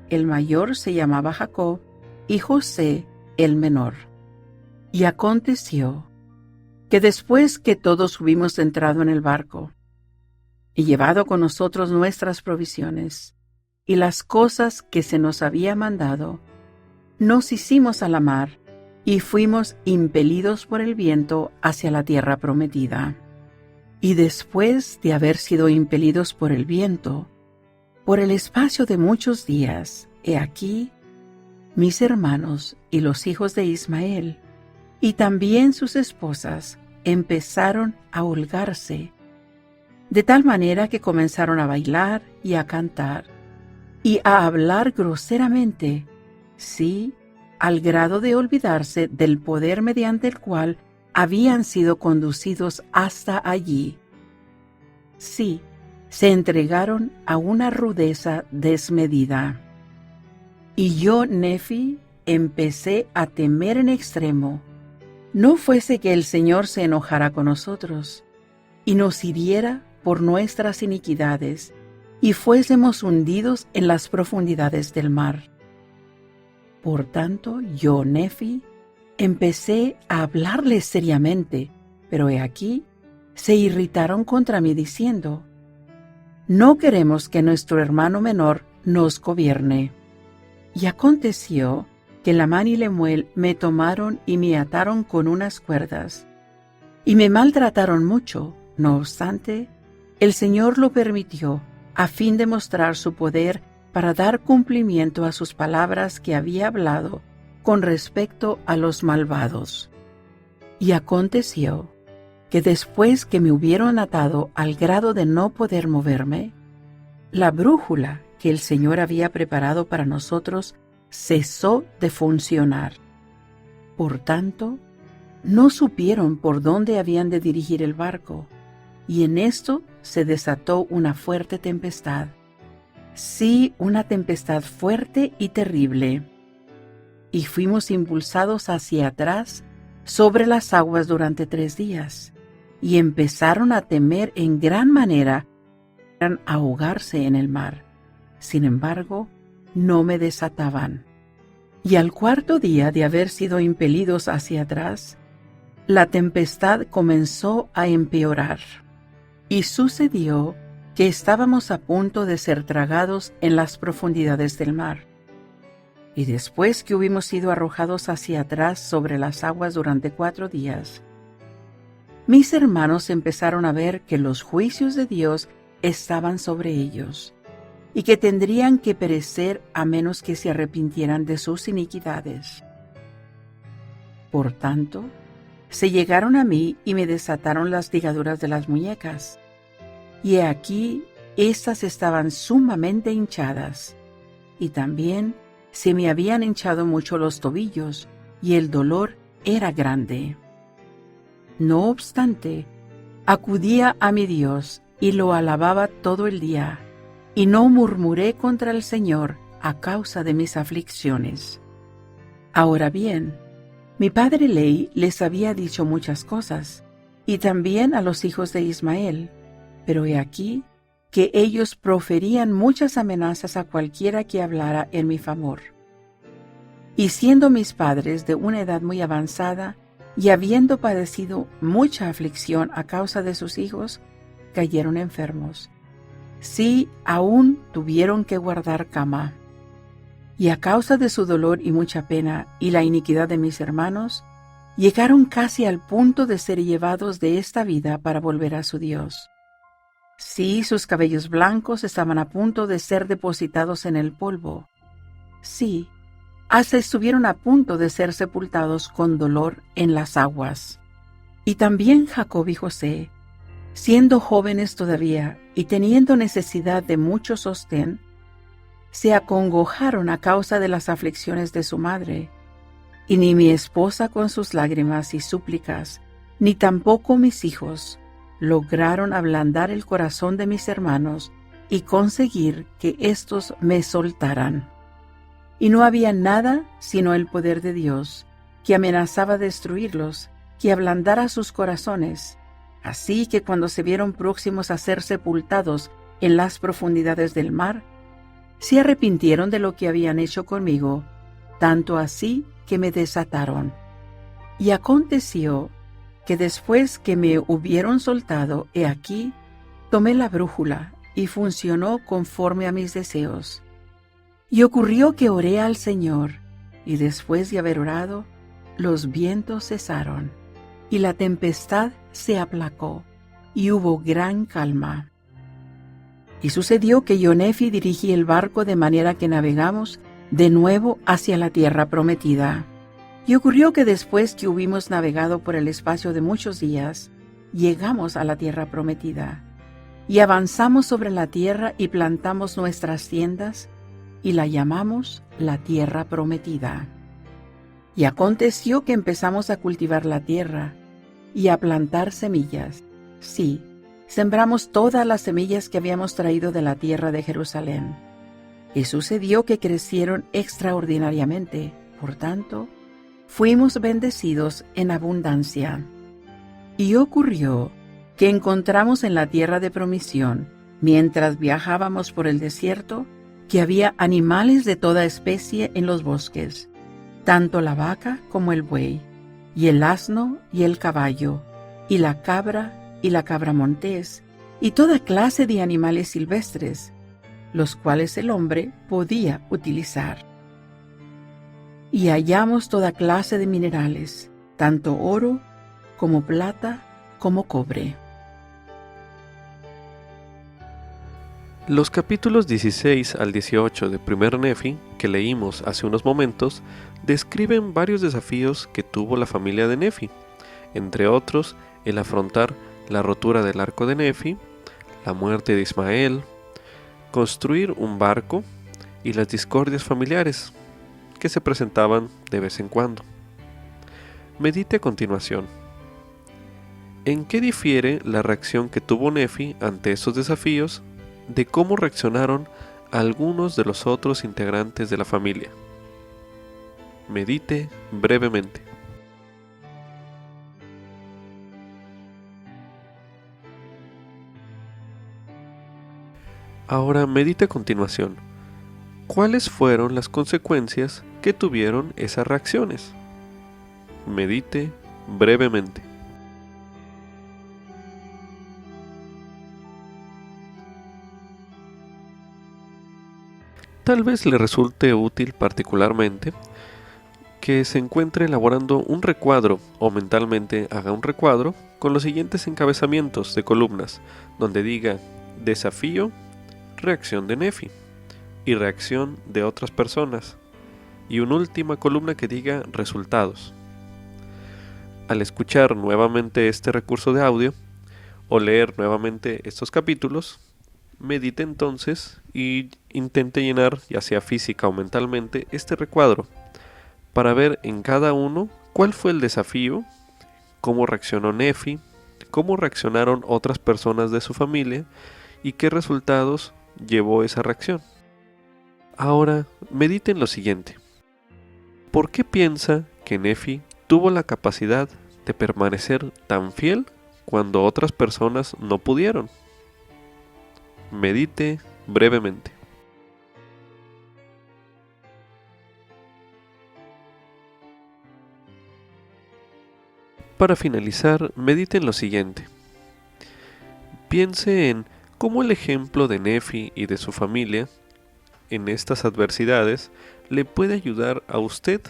El mayor se llamaba Jacob, y José el menor. Y aconteció que después que todos hubimos entrado en el barco, y llevado con nosotros nuestras provisiones, y las cosas que se nos había mandado, nos hicimos a la mar, y fuimos impelidos por el viento hacia la tierra prometida. Y después de haber sido impelidos por el viento, por el espacio de muchos días, he aquí, mis hermanos y los hijos de Ismael, y también sus esposas, empezaron a holgarse, de tal manera que comenzaron a bailar y a cantar, y a hablar groseramente, sí, al grado de olvidarse del poder mediante el cual habían sido conducidos hasta allí. Sí, se entregaron a una rudeza desmedida. Y yo, Nefi, empecé a temer en extremo. No fuese que el Señor se enojara con nosotros y nos hiriera por nuestras iniquidades y fuésemos hundidos en las profundidades del mar. Por tanto, yo, Nefi, empecé a hablarles seriamente, pero he aquí, se irritaron contra mí diciendo: no queremos que nuestro hermano menor nos gobierne. Y aconteció que Lamán y Lemuel me tomaron y me ataron con unas cuerdas, y me maltrataron mucho. No obstante, el Señor lo permitió, a fin de mostrar su poder para dar cumplimiento a sus palabras que había hablado con respecto a los malvados. Y aconteció que después que me hubieron atado al grado de no poder moverme, la brújula que el Señor había preparado para nosotros cesó de funcionar. Por tanto, no supieron por dónde habían de dirigir el barco, y en esto se desató una fuerte tempestad. Sí, una tempestad fuerte y terrible. Y fuimos impulsados hacia atrás sobre las aguas durante 3 días, y empezaron a temer en gran manera a ahogarse en el mar. Sin embargo, no me desataban. Y al 4.º día de haber sido impelidos hacia atrás, la tempestad comenzó a empeorar. Y sucedió que estábamos a punto de ser tragados en las profundidades del mar. Y después que hubimos sido arrojados hacia atrás sobre las aguas durante 4 días, mis hermanos empezaron a ver que los juicios de Dios estaban sobre ellos, y que tendrían que perecer a menos que se arrepintieran de sus iniquidades. Por tanto, se llegaron a mí y me desataron las ligaduras de las muñecas, y he aquí, éstas estaban sumamente hinchadas, y también se me habían hinchado mucho los tobillos, y el dolor era grande. No obstante, acudía a mi Dios y lo alababa todo el día, y no murmuré contra el Señor a causa de mis aflicciones. Ahora bien, mi padre Ley les había dicho muchas cosas, y también a los hijos de Ismael, pero he aquí que ellos proferían muchas amenazas a cualquiera que hablara en mi favor. Y siendo mis padres de una edad muy avanzada, y habiendo padecido mucha aflicción a causa de sus hijos, cayeron enfermos. Sí, aún tuvieron que guardar cama. Y a causa de su dolor y mucha pena y la iniquidad de mis hermanos, llegaron casi al punto de ser llevados de esta vida para volver a su Dios. Sí, sus cabellos blancos estaban a punto de ser depositados en el polvo. Sí, hasta estuvieron a punto de ser sepultados con dolor en las aguas. Y también Jacob y José, siendo jóvenes todavía y teniendo necesidad de mucho sostén, se acongojaron a causa de las aflicciones de su madre, y ni mi esposa con sus lágrimas y súplicas, ni tampoco mis hijos, lograron ablandar el corazón de mis hermanos y conseguir que éstos me soltaran. Y no había nada sino el poder de Dios, que amenazaba destruirlos, que ablandara sus corazones. Así que cuando se vieron próximos a ser sepultados en las profundidades del mar, se arrepintieron de lo que habían hecho conmigo, tanto así que me desataron. Y aconteció que después que me hubieron soltado, he aquí, tomé la brújula y funcionó conforme a mis deseos. Y ocurrió que oré al Señor, y después de haber orado, los vientos cesaron, y la tempestad se aplacó, y hubo gran calma. Y sucedió que yo, Nefi, dirigí el barco de manera que navegamos de nuevo hacia la tierra prometida. Y ocurrió que después que hubimos navegado por el espacio de muchos días, llegamos a la tierra prometida, y avanzamos sobre la tierra y plantamos nuestras tiendas, y la llamamos la tierra prometida. Y aconteció que empezamos a cultivar la tierra, y a plantar semillas, sí, sembramos todas las semillas que habíamos traído de la tierra de Jerusalén. Y sucedió que crecieron extraordinariamente, por tanto, fuimos bendecidos en abundancia. Y ocurrió que encontramos en la tierra de promisión, mientras viajábamos por el desierto, que había animales de toda especie en los bosques, tanto la vaca como el buey, y el asno y el caballo, y la cabra montés, y toda clase de animales silvestres, los cuales el hombre podía utilizar. Y hallamos toda clase de minerales, tanto oro como plata como cobre. Los capítulos 16 al 18 de Primer Nefi, que leímos hace unos momentos, describen varios desafíos que tuvo la familia de Nefi, entre otros el afrontar la rotura del arco de Nefi, la muerte de Ismael, construir un barco y las discordias familiares que se presentaban de vez en cuando. Medite a continuación. ¿En qué difiere la reacción que tuvo Nefi ante estos desafíos de cómo reaccionaron algunos de los otros integrantes de la familia? Medite brevemente. Ahora medite a continuación. ¿Cuáles fueron las consecuencias que tuvieron esas reacciones? Medite brevemente. Tal vez le resulte útil particularmente que se encuentre elaborando un recuadro o mentalmente haga un recuadro con los siguientes encabezamientos de columnas, donde diga desafío, reacción de Nefi y reacción de otras personas, y una última columna que diga resultados. Al escuchar nuevamente este recurso de audio o leer nuevamente estos capítulos, medite entonces y intente llenar, ya sea física o mentalmente, este recuadro para ver en cada uno cuál fue el desafío, cómo reaccionó Nefi, cómo reaccionaron otras personas de su familia y qué resultados llevó esa reacción. Ahora, medite en lo siguiente. ¿Por qué piensa que Nefi tuvo la capacidad de permanecer tan fiel cuando otras personas no pudieron? Medite brevemente. Para finalizar, medite en lo siguiente. Piense en cómo el ejemplo de Nefi y de su familia en estas adversidades le puede ayudar a usted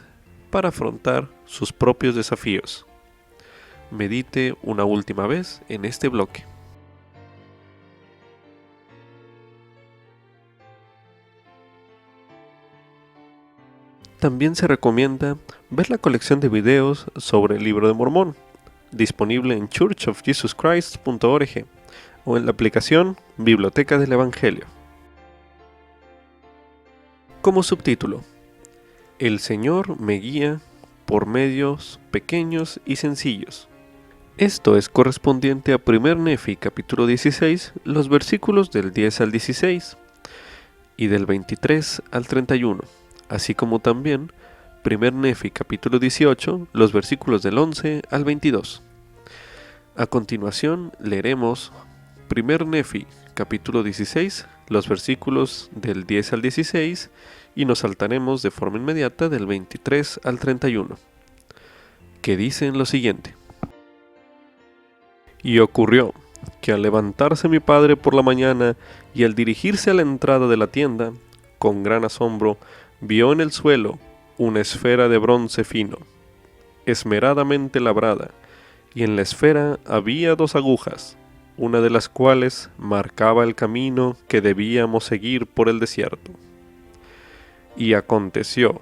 para afrontar sus propios desafíos. Medite una última vez en este bloque. También se recomienda ver la colección de videos sobre el Libro de Mormón, disponible en churchofjesuschrist.org o en la aplicación Biblioteca del Evangelio. Como subtítulo, El Señor me guía por medios pequeños y sencillos. Esto es correspondiente a 1 Nefi capítulo 16, los versículos del 10 al 16 y del 23 al 31. Así como también 1 Nefi capítulo 18, los versículos del 11 al 22. A continuación leeremos 1 Nefi capítulo 16, los versículos del 10 al 16 y nos saltaremos de forma inmediata del 23 al 31, que dicen lo siguiente. Y ocurrió que al levantarse mi padre por la mañana y al dirigirse a la entrada de la tienda, con gran asombro, vio en el suelo una esfera de bronce fino, esmeradamente labrada, y en la esfera había 2 agujas, una de las cuales marcaba el camino que debíamos seguir por el desierto. Y aconteció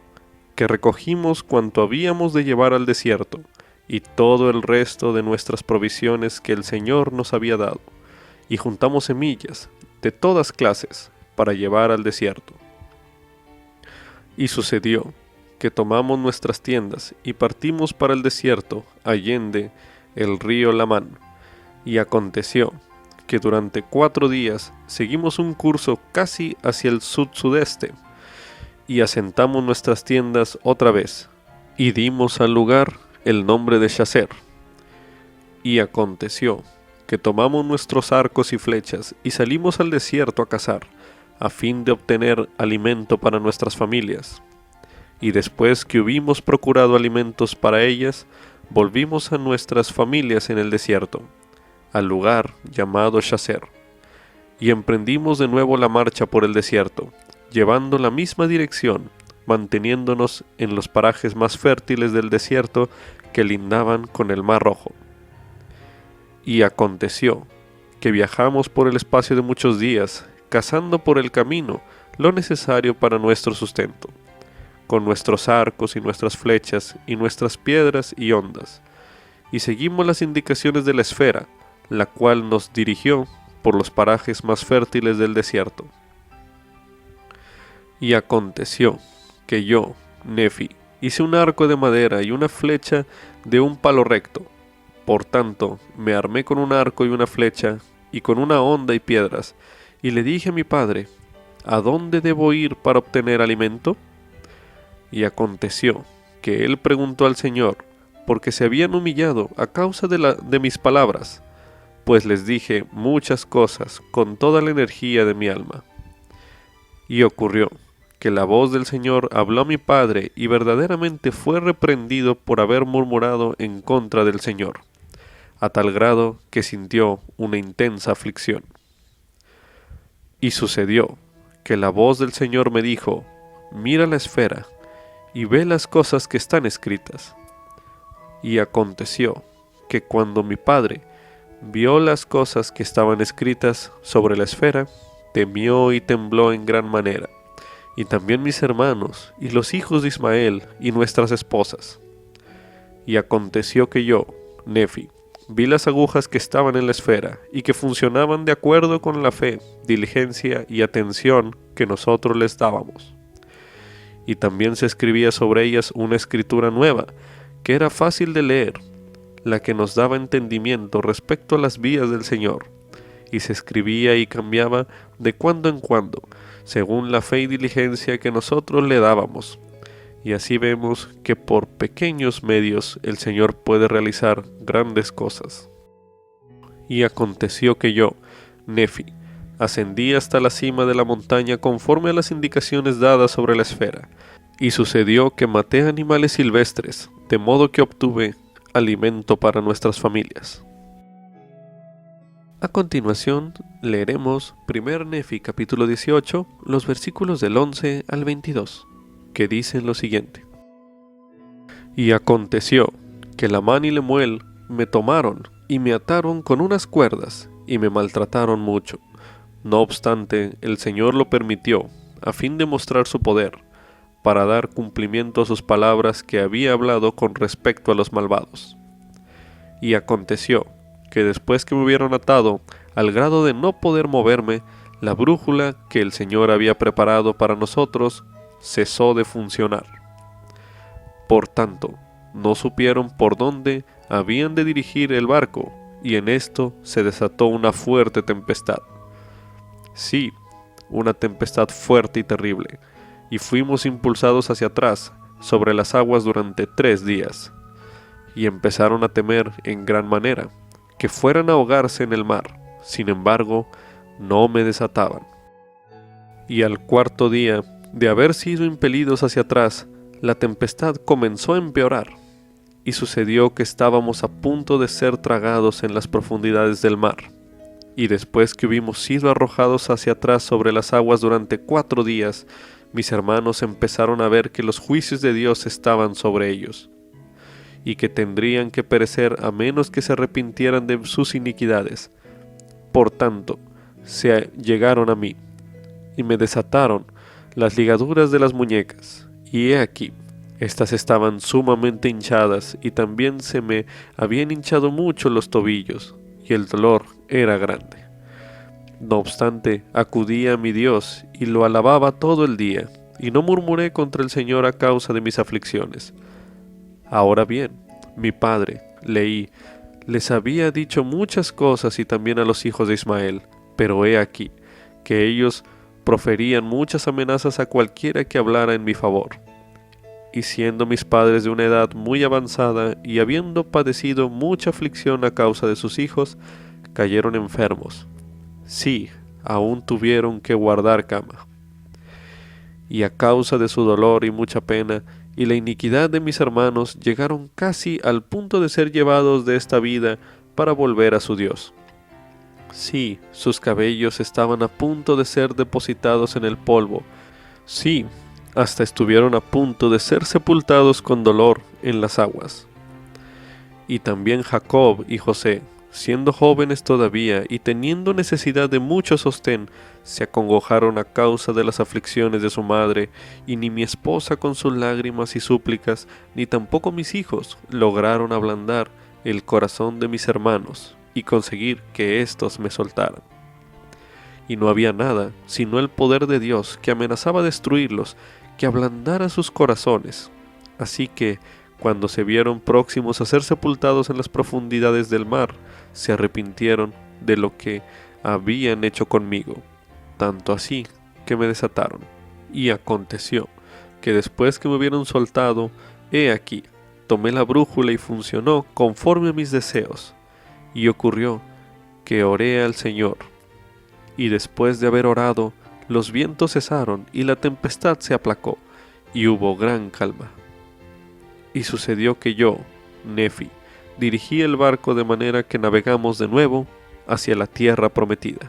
que recogimos cuanto habíamos de llevar al desierto, y todo el resto de nuestras provisiones que el Señor nos había dado, y juntamos semillas de todas clases para llevar al desierto. Y sucedió que tomamos nuestras tiendas y partimos para el desierto allende el río Lamán. Y aconteció que durante 4 días seguimos un curso casi hacia el sud-sudeste, y asentamos nuestras tiendas otra vez, y dimos al lugar el nombre de Shazer. Y aconteció que tomamos nuestros arcos y flechas y salimos al desierto a cazar, a fin de obtener alimento para nuestras familias. Y después que hubimos procurado alimentos para ellas, volvimos a nuestras familias en el desierto, al lugar llamado Shazer, y emprendimos de nuevo la marcha por el desierto, llevando la misma dirección, manteniéndonos en los parajes más fértiles del desierto que lindaban con el Mar Rojo. Y aconteció que viajamos por el espacio de muchos días, cazando por el camino lo necesario para nuestro sustento, con nuestros arcos y nuestras flechas y nuestras piedras y ondas, y seguimos las indicaciones de la esfera, la cual nos dirigió por los parajes más fértiles del desierto. Y aconteció que yo, Nefi, hice un arco de madera y una flecha de un palo recto. Por tanto, me armé con un arco y una flecha, y con una honda y piedras, y le dije a mi padre, ¿a dónde debo ir para obtener alimento? Y aconteció que él preguntó al Señor, porque se habían humillado a causa de mis palabras, pues les dije muchas cosas con toda la energía de mi alma. Y ocurrió que la voz del Señor habló a mi padre y verdaderamente fue reprendido por haber murmurado en contra del Señor, a tal grado que sintió una intensa aflicción. Y sucedió que la voz del Señor me dijo, mira la esfera y ve las cosas que están escritas. Y aconteció que cuando mi padre vio las cosas que estaban escritas sobre la esfera, temió y tembló en gran manera, y también mis hermanos, y los hijos de Ismael, y nuestras esposas. Y aconteció que yo, Nefi, vi las agujas que estaban en la esfera, y que funcionaban de acuerdo con la fe, diligencia y atención que nosotros les dábamos. Y también se escribía sobre ellas una escritura nueva, que era fácil de leer, la que nos daba entendimiento respecto a las vías del Señor, y se escribía y cambiaba de cuando en cuando, según la fe y diligencia que nosotros le dábamos. Y así vemos que por pequeños medios el Señor puede realizar grandes cosas. Y aconteció que yo, Nefi, ascendí hasta la cima de la montaña conforme a las indicaciones dadas sobre la esfera, y sucedió que maté animales silvestres, de modo que obtuve alimento para nuestras familias. A continuación, leeremos 1 Nefi capítulo 18, los versículos del 11 al 22, que dicen lo siguiente. Y aconteció que Lamán y Lemuel me tomaron y me ataron con unas cuerdas y me maltrataron mucho. No obstante, el Señor lo permitió, a fin de mostrar su poder, para dar cumplimiento a sus palabras que había hablado con respecto a los malvados. Y aconteció que después que me hubieron atado, al grado de no poder moverme, la brújula que el Señor había preparado para nosotros cesó de funcionar. Por tanto, no supieron por dónde habían de dirigir el barco, y en esto se desató una fuerte tempestad. Sí, una tempestad fuerte y terrible, y fuimos impulsados hacia atrás sobre las aguas durante 3 días, y empezaron a temer en gran manera que fueran a ahogarse en el mar. Sin embargo, no me desataban. Y al 4.º día de haber sido impelidos hacia atrás, la tempestad comenzó a empeorar, y sucedió que estábamos a punto de ser tragados en las profundidades del mar. Y después que hubimos sido arrojados hacia atrás sobre las aguas durante 4 días, mis hermanos empezaron a ver que los juicios de Dios estaban sobre ellos, y que tendrían que perecer a menos que se arrepintieran de sus iniquidades. Por tanto, se llegaron a mí, y me desataron las ligaduras de las muñecas, y he aquí, estas estaban sumamente hinchadas, y también se me habían hinchado mucho los tobillos, y el dolor era grande. No obstante, acudí a mi Dios, y lo alababa todo el día, y no murmuré contra el Señor a causa de mis aflicciones. Ahora bien, mi padre, Leí, Les había dicho muchas cosas y también a los hijos de Ismael, pero he aquí, que ellos proferían muchas amenazas a cualquiera que hablara en mi favor. Y siendo mis padres de una edad muy avanzada y habiendo padecido mucha aflicción a causa de sus hijos, cayeron enfermos. Sí, aún tuvieron que guardar cama. Y a causa de su dolor y mucha pena, y la iniquidad de mis hermanos, llegaron casi al punto de ser llevados de esta vida para volver a su Dios. Sí, sus cabellos estaban a punto de ser depositados en el polvo. Sí, hasta estuvieron a punto de ser sepultados con dolor en las aguas. Y también Jacob y José, siendo jóvenes todavía y teniendo necesidad de mucho sostén, se acongojaron a causa de las aflicciones de su madre, y ni mi esposa con sus lágrimas y súplicas, ni tampoco mis hijos lograron ablandar el corazón de mis hermanos y conseguir que éstos me soltaran. Y no había nada, sino el poder de Dios que amenazaba destruirlos, que ablandara sus corazones. Así que, cuando se vieron próximos a ser sepultados en las profundidades del mar, se arrepintieron de lo que habían hecho conmigo, tanto así que me desataron. Y aconteció que después que me hubieron soltado, he aquí, tomé la brújula y funcionó conforme a mis deseos. Y ocurrió que oré al Señor, y después de haber orado, los vientos cesaron y la tempestad se aplacó, y hubo gran calma. Y sucedió que yo, Nefi, dirigí el barco de manera que navegamos de nuevo hacia la tierra prometida.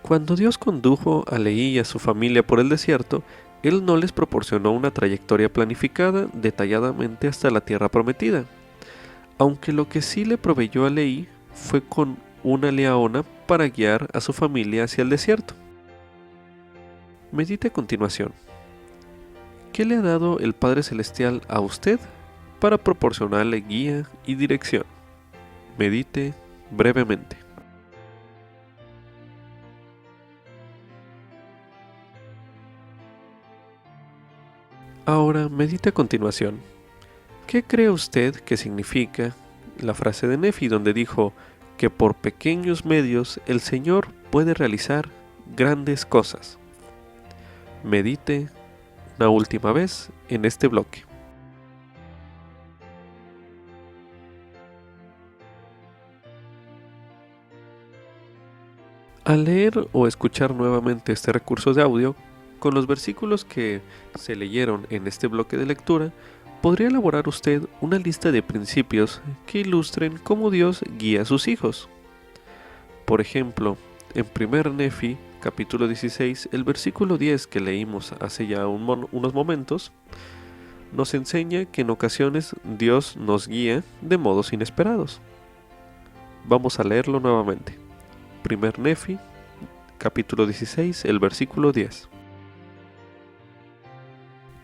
Cuando Dios condujo a Leí y a su familia por el desierto, Él no les proporcionó una trayectoria planificada detalladamente hasta la tierra prometida, aunque lo que sí le proveyó a Leí fue con una leona para guiar a su familia hacia el desierto. Medite a continuación. ¿Qué le ha dado el Padre Celestial a usted para proporcionarle guía y dirección? Medite brevemente. Ahora medite a continuación. ¿Qué cree usted que significa la frase de Nefi donde dijo que por pequeños medios el Señor puede realizar grandes cosas? Medite una última vez en este bloque. Al leer o escuchar nuevamente este recurso de audio, con los versículos que se leyeron en este bloque de lectura, podría elaborar usted una lista de principios que ilustren cómo Dios guía a sus hijos. Por ejemplo, en 1 Nefi, capítulo 16, el versículo 10 que leímos hace ya unos momentos, nos enseña que en ocasiones Dios nos guía de modos inesperados. Vamos a leerlo nuevamente. 1 Nefi, capítulo 16, el versículo 10.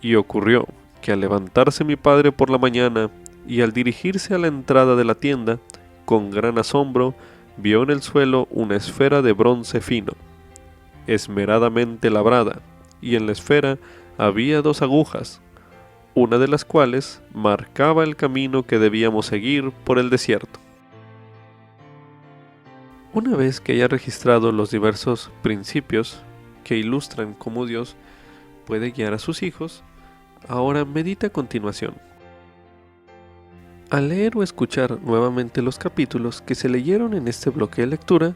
Y ocurrió que al levantarse mi padre por la mañana y al dirigirse a la entrada de la tienda, con gran asombro vio en el suelo una esfera de bronce fino, esmeradamente labrada, y en la esfera había 2 agujas, una de las cuales marcaba el camino que debíamos seguir por el desierto. Una vez que haya registrado los diversos principios que ilustran cómo Dios puede guiar a sus hijos, ahora medita a continuación. Al leer o escuchar nuevamente los capítulos que se leyeron en este bloque de lectura,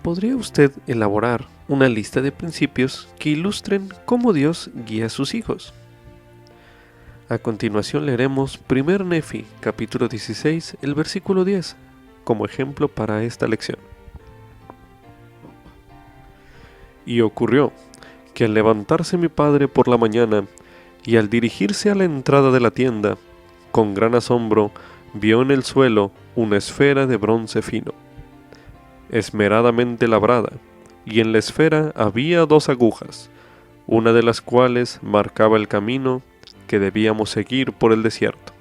¿podría usted elaborar una lista de principios que ilustren cómo Dios guía a sus hijos? A continuación leeremos 1 Nefi, capítulo 16, el versículo 10, como ejemplo para esta lección. Y ocurrió que al levantarse mi padre por la mañana y al dirigirse a la entrada de la tienda, con gran asombro vio en el suelo una esfera de bronce fino, esmeradamente labrada, y en la esfera había 2 agujas, una de las cuales marcaba el camino que debíamos seguir por el desierto.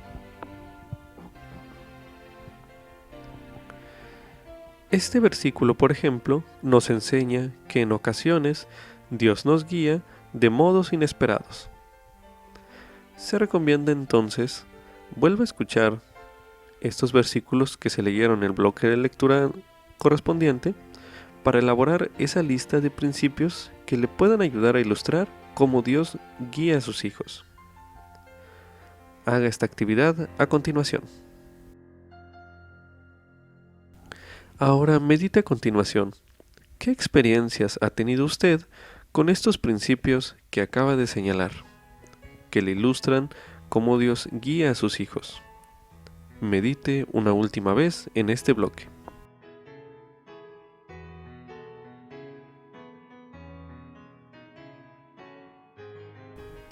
Este versículo, por ejemplo, nos enseña que en ocasiones Dios nos guía de modos inesperados. Se recomienda entonces, vuelva a escuchar estos versículos que se leyeron en el bloque de lectura correspondiente para elaborar esa lista de principios que le puedan ayudar a ilustrar cómo Dios guía a sus hijos. Haga esta actividad a continuación. Ahora medite a continuación. ¿Qué experiencias ha tenido usted con estos principios que acaba de señalar, que le ilustran cómo Dios guía a sus hijos? Medite una última vez en este bloque.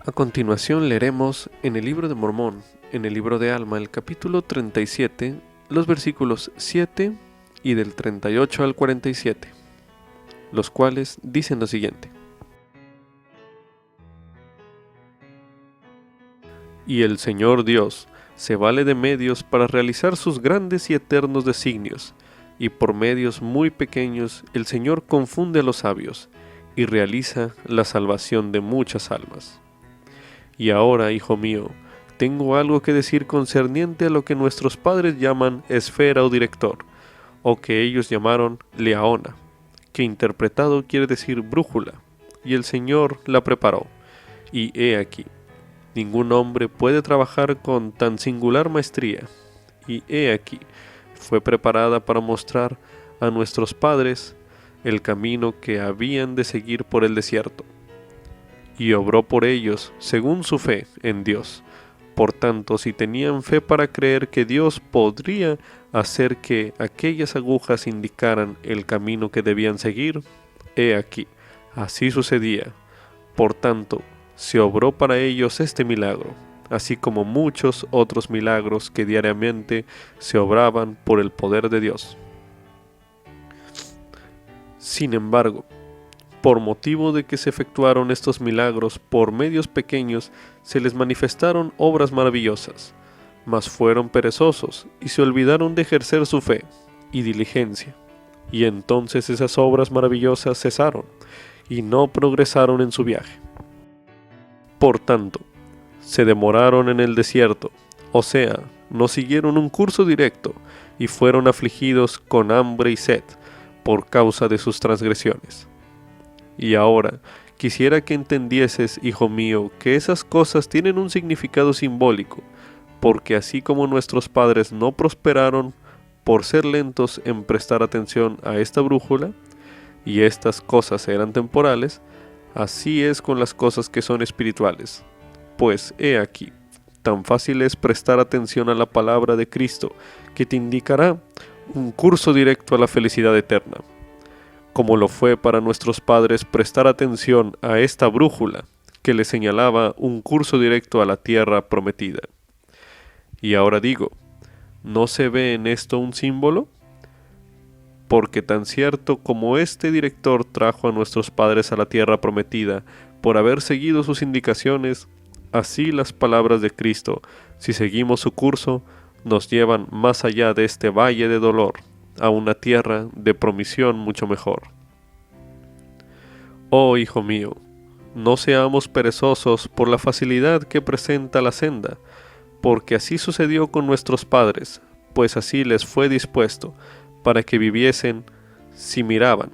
A continuación leeremos en el libro de Mormón, en el libro de Alma, el capítulo 37, los versículos 7 y del 38 al 47, los cuales dicen lo siguiente. Y el Señor Dios se vale de medios para realizar sus grandes y eternos designios, y por medios muy pequeños el Señor confunde a los sabios, y realiza la salvación de muchas almas. Y ahora, hijo mío, tengo algo que decir concerniente a lo que nuestros padres llaman esfera o director, o que ellos llamaron leaona, que interpretado quiere decir brújula, y el Señor la preparó. Y he aquí, ningún hombre puede trabajar con tan singular maestría, y he aquí, fue preparada para mostrar a nuestros padres el camino que habían de seguir por el desierto. Y obró por ellos según su fe en Dios. Por tanto, si tenían fe para creer que Dios podría hacer que aquellas agujas indicaran el camino que debían seguir, he aquí, así sucedía. Por tanto, se obró para ellos este milagro, así como muchos otros milagros que diariamente se obraban por el poder de Dios. Sin embargo, por motivo de que se efectuaron estos milagros por medios pequeños, se les manifestaron obras maravillosas, mas fueron perezosos y se olvidaron de ejercer su fe y diligencia. Y entonces esas obras maravillosas cesaron y no progresaron en su viaje. Por tanto, se demoraron en el desierto, o sea, no siguieron un curso directo y fueron afligidos con hambre y sed por causa de sus transgresiones. Y ahora, quisiera que entendieses, hijo mío, que esas cosas tienen un significado simbólico, porque así como nuestros padres no prosperaron por ser lentos en prestar atención a esta brújula, y estas cosas eran temporales, así es con las cosas que son espirituales. Pues he aquí, tan fácil es prestar atención a la palabra de Cristo, que te indicará un curso directo a la felicidad eterna, como lo fue para nuestros padres prestar atención a esta brújula que les señalaba un curso directo a la tierra prometida. Y ahora digo, ¿no se ve en esto un símbolo? Porque tan cierto como este director trajo a nuestros padres a la tierra prometida por haber seguido sus indicaciones, así las palabras de Cristo, si seguimos su curso, nos llevan más allá de este valle de dolor, a una tierra de promisión mucho mejor. Oh hijo mío, no seamos perezosos por la facilidad que presenta la senda, porque así sucedió con nuestros padres, pues así les fue dispuesto, para que viviesen si miraban,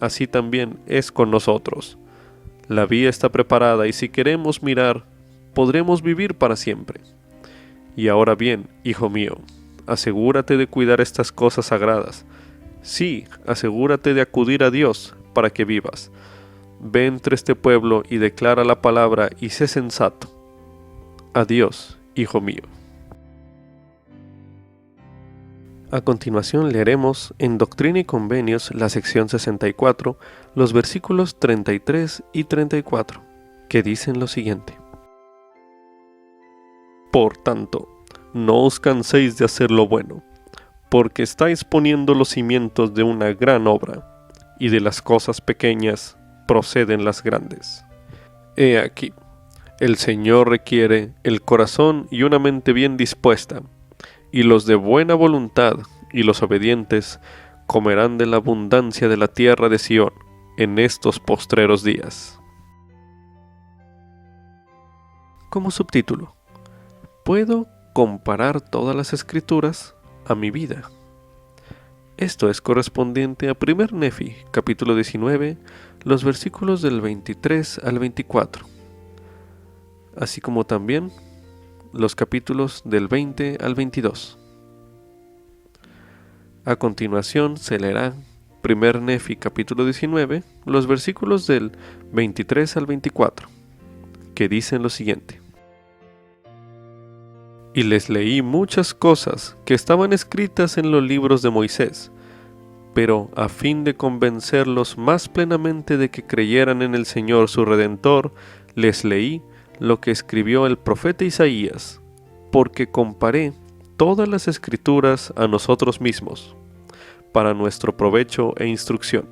así también es con nosotros. La vía está preparada y si queremos mirar, podremos vivir para siempre. Y ahora bien, hijo mío, asegúrate de cuidar estas cosas sagradas. Sí, asegúrate de acudir a Dios para que vivas. Ve entre este pueblo y declara la palabra y sé sensato. Adiós, hijo mío. A continuación leeremos en Doctrina y Convenios la sección 64, los versículos 33 y 34, que dicen lo siguiente. Por tanto, no os canséis de hacer lo bueno, porque estáis poniendo los cimientos de una gran obra, y de las cosas pequeñas proceden las grandes. He aquí, el Señor requiere el corazón y una mente bien dispuesta, y los de buena voluntad y los obedientes comerán de la abundancia de la tierra de Sión en estos postreros días. Como subtítulo, ¿puedo comparar todas las escrituras a mi vida. Esto es correspondiente a 1 Nefi, capítulo 19, los versículos del 23 al 24, así como también los capítulos del 20 al 22. A continuación se leerá 1 Nefi, capítulo 19, los versículos del 23 al 24, que dicen lo siguiente. Y les leí muchas cosas que estaban escritas en los libros de Moisés, pero a fin de convencerlos más plenamente de que creyeran en el Señor su Redentor, les leí lo que escribió el profeta Isaías, porque comparé todas las escrituras a nosotros mismos, para nuestro provecho e instrucción.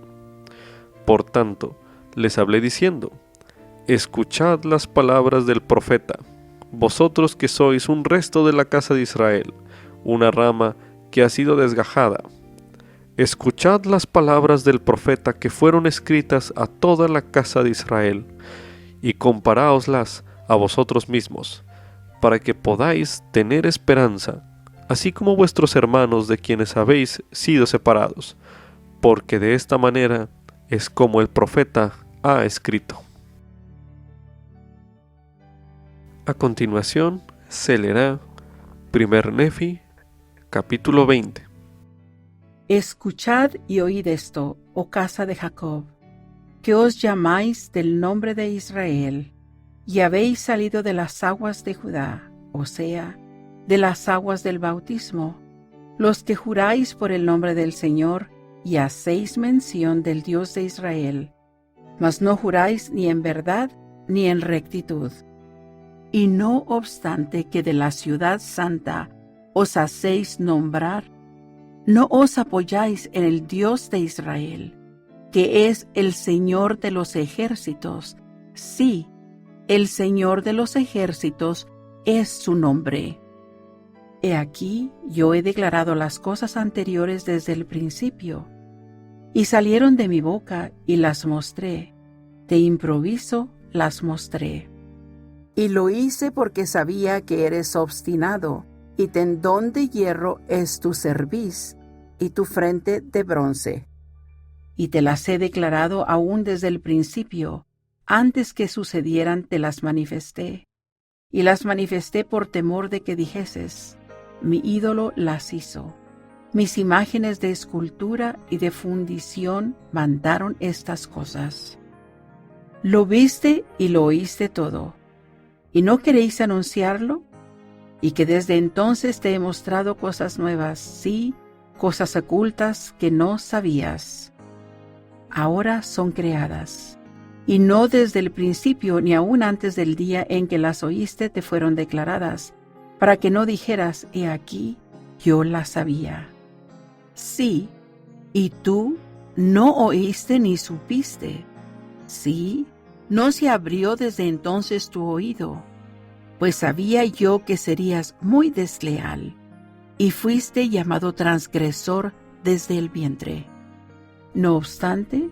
Por tanto, les hablé diciendo, escuchad las palabras del profeta, vosotros que sois un resto de la casa de Israel, una rama que ha sido desgajada. Escuchad las palabras del profeta que fueron escritas a toda la casa de Israel, y comparáoslas a vosotros mismos, para que podáis tener esperanza, así como vuestros hermanos de quienes habéis sido separados, porque de esta manera es como el profeta ha escrito. A continuación se leerá 1 Nefi, capítulo 20. Escuchad y oíd esto, oh casa de Jacob, que os llamáis del nombre de Israel, y habéis salido de las aguas de Judá, o sea, de las aguas del bautismo, los que juráis por el nombre del Señor y hacéis mención del Dios de Israel, mas no juráis ni en verdad ni en rectitud. Y no obstante que de la ciudad santa os hacéis nombrar, no os apoyáis en el Dios de Israel, que es el Señor de los ejércitos. Sí, el Señor de los ejércitos es su nombre. He aquí, yo he declarado las cosas anteriores desde el principio, y salieron de mi boca y las mostré. De improviso las mostré. Y lo hice porque sabía que eres obstinado, y tendón de hierro es tu cerviz, y tu frente de bronce. Y te las he declarado aún desde el principio, antes que sucedieran te las manifesté. Y las manifesté por temor de que dijeses, mi ídolo las hizo. Mis imágenes de escultura y de fundición mandaron estas cosas. Lo viste y lo oíste todo. ¿Y no queréis anunciarlo? Y que desde entonces te he mostrado cosas nuevas, sí, cosas ocultas que no sabías. Ahora son creadas, y no desde el principio ni aún antes del día en que las oíste te fueron declaradas, para que no dijeras, he aquí, yo las sabía. Sí, y tú no oíste ni supiste. Sí, no se abrió desde entonces tu oído, pues sabía yo que serías muy desleal, y fuiste llamado transgresor desde el vientre. No obstante,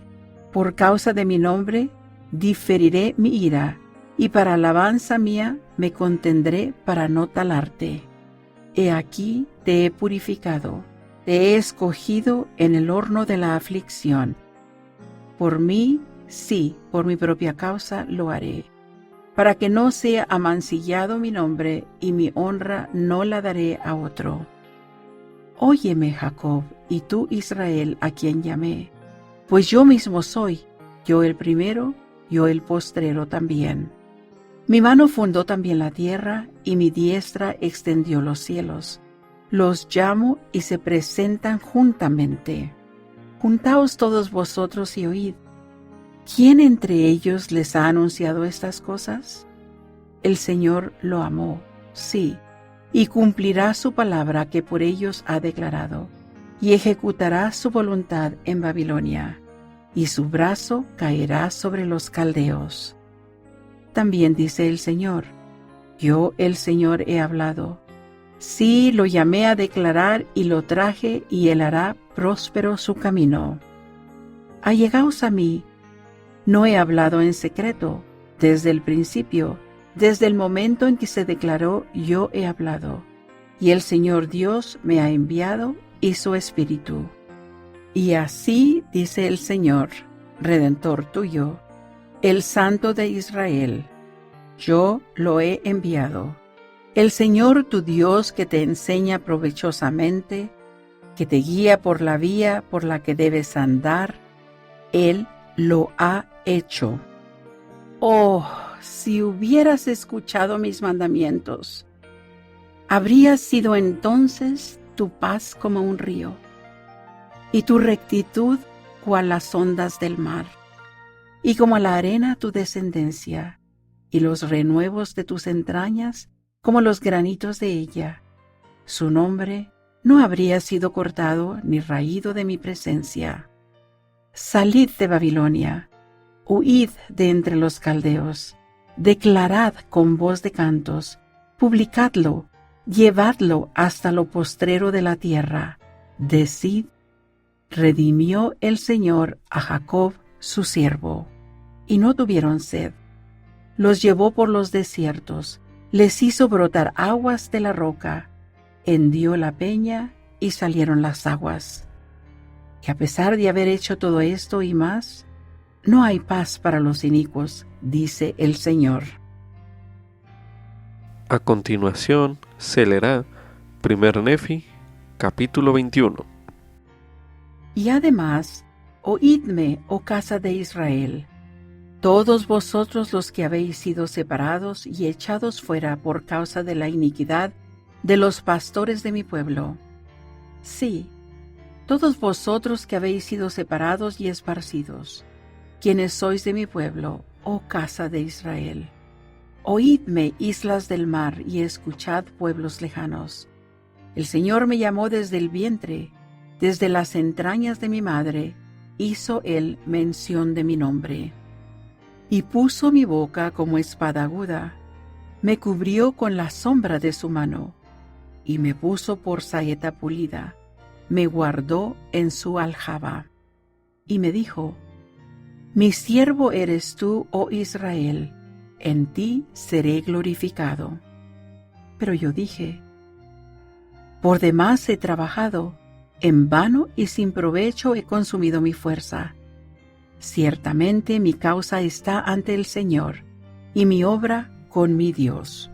por causa de mi nombre, diferiré mi ira, y para alabanza mía me contendré para no talarte. He aquí te he purificado, te he escogido en el horno de la aflicción. Por mí, sí, por mi propia causa lo haré, para que no sea amancillado mi nombre y mi honra no la daré a otro. Óyeme, Jacob, y tú, Israel, a quien llamé, pues yo mismo soy, yo el primero, yo el postrero también. Mi mano fundó también la tierra, y mi diestra extendió los cielos. Los llamo y se presentan juntamente. Juntaos todos vosotros y oíd. ¿Quién entre ellos les ha anunciado estas cosas? El Señor lo amó, sí, y cumplirá su palabra que por ellos ha declarado, y ejecutará su voluntad en Babilonia, y su brazo caerá sobre los caldeos. También dice el Señor, yo el Señor he hablado. Sí, lo llamé a declarar y lo traje, y él hará próspero su camino. Allegaos a mí. No he hablado en secreto, desde el principio, desde el momento en que se declaró, yo he hablado. y el Señor Dios me ha enviado y su Espíritu. Y así dice el Señor, Redentor tuyo, el Santo de Israel: yo lo he enviado. El Señor tu Dios, que te enseña provechosamente, que te guía por la vía por la que debes andar, Él lo ha hecho. Oh, si hubieras escuchado mis mandamientos, habría sido entonces tu paz como un río, y tu rectitud cual las ondas del mar, y como la arena tu descendencia, y los renuevos de tus entrañas como los granitos de ella. Su nombre no habría sido cortado ni raído de mi presencia. Salid de Babilonia, huid de entre los caldeos, declarad con voz de cantos, publicadlo, llevadlo hasta lo postrero de la tierra. Decid: redimió el Señor a Jacob su siervo, y no tuvieron sed. Los llevó por los desiertos, les hizo brotar aguas de la roca, hendió la peña y salieron las aguas. Y a pesar de haber hecho todo esto y más, no hay paz para los inicuos, dice el Señor. A continuación se leerá 1 Nefi, capítulo 21. Y además, oídme, oh casa de Israel, todos vosotros los que habéis sido separados y echados fuera por causa de la iniquidad de los pastores de mi pueblo. Sí, todos vosotros que habéis sido separados y esparcidos, quienes sois de mi pueblo, oh casa de Israel. Oídme, islas del mar, y escuchad, pueblos lejanos. El Señor me llamó desde el vientre, desde las entrañas de mi madre, hizo Él mención de mi nombre. Y puso mi boca como espada aguda, me cubrió con la sombra de su mano, y me puso por saeta pulida, me guardó en su aljaba. Y me dijo: mi siervo eres tú, oh Israel, en ti seré glorificado. Pero yo dije: por demás he trabajado, en vano y sin provecho he consumido mi fuerza. Ciertamente mi causa está ante el Señor, y mi obra con mi Dios.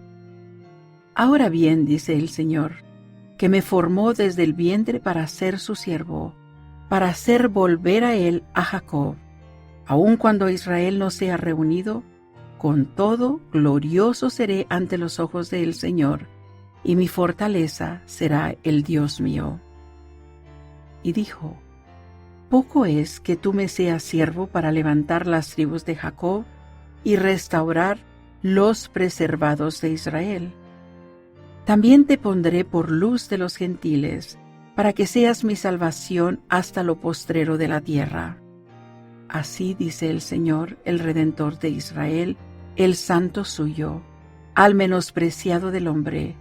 Ahora bien, dice el Señor, que me formó desde el vientre para ser su siervo, para hacer volver a él a Jacob, aun cuando Israel no sea reunido, con todo glorioso seré ante los ojos del Señor, y mi fortaleza será el Dios mío. Y dijo: poco es que tú me seas siervo para levantar las tribus de Jacob y restaurar los preservados de Israel. También te pondré por luz de los gentiles, para que seas mi salvación hasta lo postrero de la tierra. Así dice el Señor, el Redentor de Israel, el Santo suyo, al menospreciado del hombre,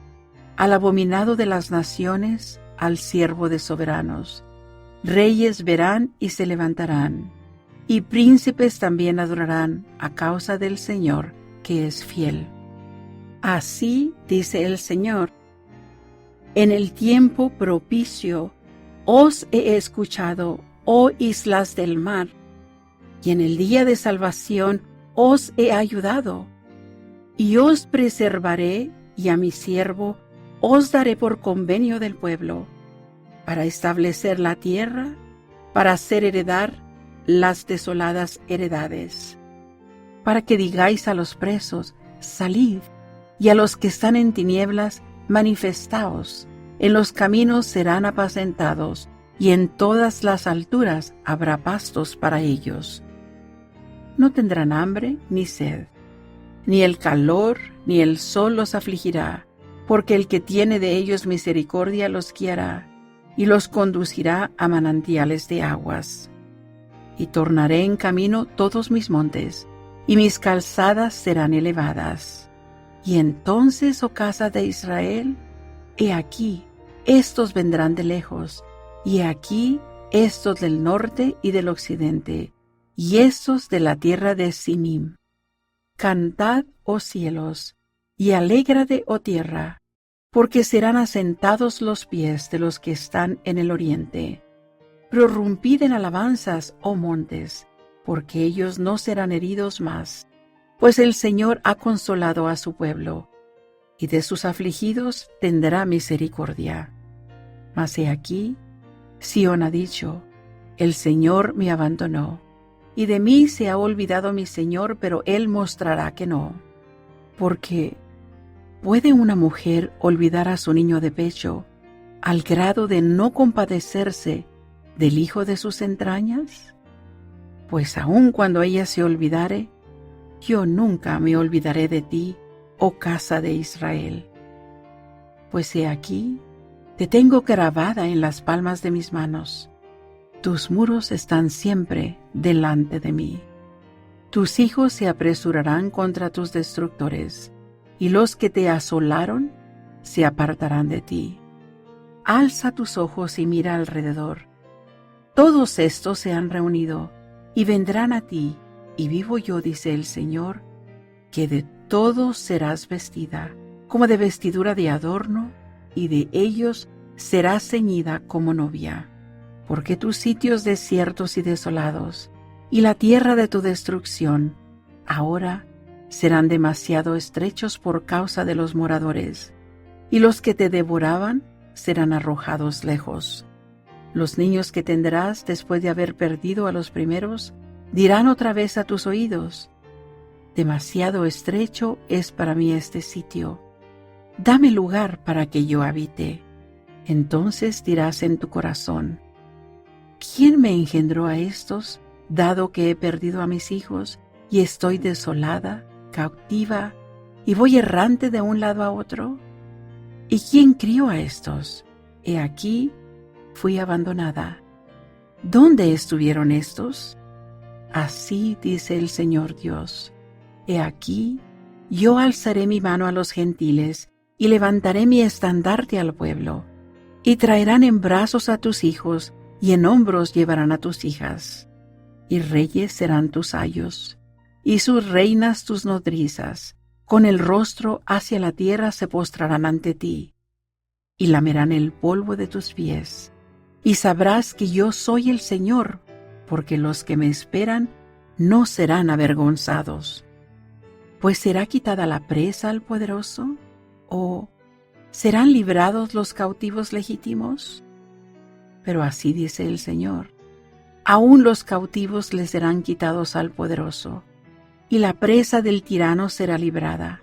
al abominado de las naciones, al siervo de soberanos. Reyes verán y se levantarán, y príncipes también adorarán a causa del Señor, que es fiel. Así dice el Señor: en el tiempo propicio os he escuchado, oh islas del mar, y en el día de salvación os he ayudado, y os preservaré, y a mi siervo os daré por convenio del pueblo, para establecer la tierra, para hacer heredar las desoladas heredades, para que digáis a los presos: salid, y a los que están en tinieblas: manifestaos. En los caminos serán apacentados, y en todas las alturas habrá pastos para ellos. No tendrán hambre ni sed, ni el calor ni el sol los afligirá, porque el que tiene de ellos misericordia los guiará, y los conducirá a manantiales de aguas. Y tornaré en camino todos mis montes, y mis calzadas serán elevadas. Y entonces, oh casa de Israel, he aquí, estos vendrán de lejos, y he aquí, estos del norte y del occidente, y estos de la tierra de Sinim. Cantad, oh cielos, y alégrate, oh tierra, porque serán asentados los pies de los que están en el oriente. Prorrumpid en alabanzas, oh montes, porque ellos no serán heridos más, pues el Señor ha consolado a su pueblo, y de sus afligidos tendrá misericordia. Mas he aquí, Sión ha dicho, el Señor me abandonó, y de mí se ha olvidado mi Señor, pero Él mostrará que no. Porque, ¿puede una mujer olvidar a su niño de pecho, al grado de no compadecerse del hijo de sus entrañas? Pues aun cuando ella se olvidare, yo nunca me olvidaré de ti, oh casa de Israel. Pues he aquí, te tengo grabada en las palmas de mis manos. Tus muros están siempre delante de mí. Tus hijos se apresurarán contra tus destructores, y los que te asolaron se apartarán de ti. Alza tus ojos y mira alrededor. Todos estos se han reunido, y vendrán a ti, y vivo yo, dice el Señor, que de todos serás vestida, como de vestidura de adorno, y de ellos serás ceñida como novia. Porque tus sitios desiertos y desolados, y la tierra de tu destrucción, ahora serán demasiado estrechos por causa de los moradores, y los que te devoraban serán arrojados lejos. Los niños que tendrás después de haber perdido a los primeros, dirán otra vez a tus oídos, demasiado estrecho es para mí este sitio, dame lugar para que yo habite. Entonces dirás en tu corazón, ¿quién me engendró a estos, dado que he perdido a mis hijos y estoy desolada, cautiva, y voy errante de un lado a otro? ¿Y quién crió a estos? He aquí, fui abandonada. ¿Dónde estuvieron estos? Así dice el Señor Dios. He aquí, yo alzaré mi mano a los gentiles, y levantaré mi estandarte al pueblo, y traerán en brazos a tus hijos, y en hombros llevarán a tus hijas. Y reyes serán tus ayos, y sus reinas tus nodrizas, con el rostro hacia la tierra se postrarán ante ti, y lamerán el polvo de tus pies, y sabrás que yo soy el Señor, porque los que me esperan no serán avergonzados. Pues será quitada la presa al poderoso, o ¿serán librados los cautivos legítimos? Pero así dice el Señor, aún los cautivos les serán quitados al poderoso, y la presa del tirano será librada,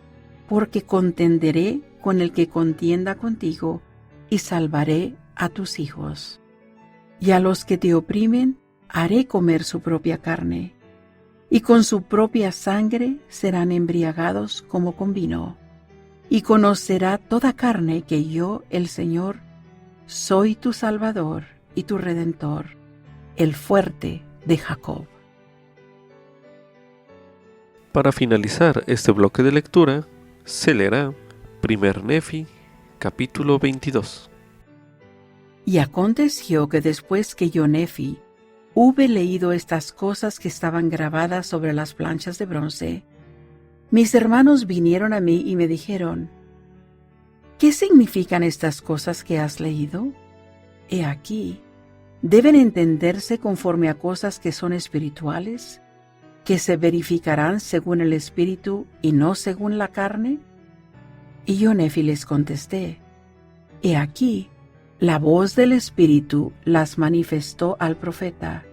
porque contenderé con el que contienda contigo, y salvaré a tus hijos. Y a los que te oprimen haré comer su propia carne, y con su propia sangre serán embriagados como con vino. Y conocerá toda carne que yo, el Señor, soy tu Salvador y tu Redentor, el fuerte de Jacob. Para finalizar este bloque de lectura, se leerá 1 Nefi, capítulo 22. Y aconteció que después que yo, Nefi, hube leído estas cosas que estaban grabadas sobre las planchas de bronce, mis hermanos vinieron a mí y me dijeron, ¿qué significan estas cosas que has leído? He aquí, ¿deben entenderse conforme a cosas que son espirituales, que se verificarán según el espíritu y no según la carne? Y yo, Nefi, les contesté, he aquí, la voz del espíritu las manifestó al profeta,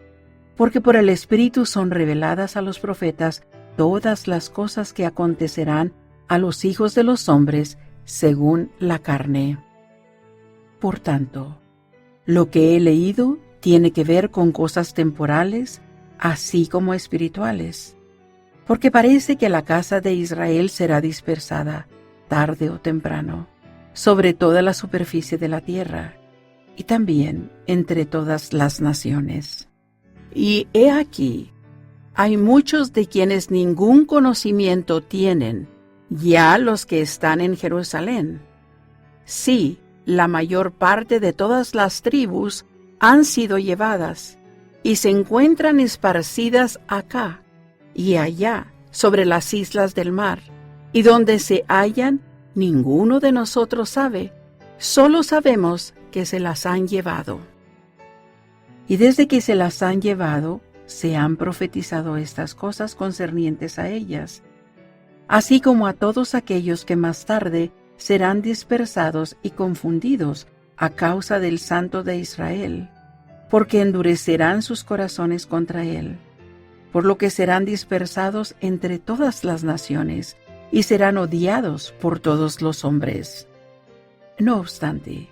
porque por el espíritu son reveladas a los profetas todas las cosas que acontecerán a los hijos de los hombres según la carne. Por tanto, lo que he leído tiene que ver con cosas temporales, así como espirituales, porque parece que la casa de Israel será dispersada, tarde o temprano, sobre toda la superficie de la tierra, y también entre todas las naciones. Y he aquí, hay muchos de quienes ningún conocimiento tienen, ya los que están en Jerusalén. Sí, la mayor parte de todas las tribus han sido llevadas, y se encuentran esparcidas acá y allá sobre las islas del mar, y donde se hallan Ninguno de nosotros sabe, solo sabemos que se las han llevado. Y desde que se las han llevado, se han profetizado estas cosas concernientes a ellas, así como a todos aquellos que más tarde serán dispersados y confundidos a causa del Santo de Israel, porque endurecerán sus corazones contra él, por lo que serán dispersados entre todas las naciones y serán odiados por todos los hombres. No obstante,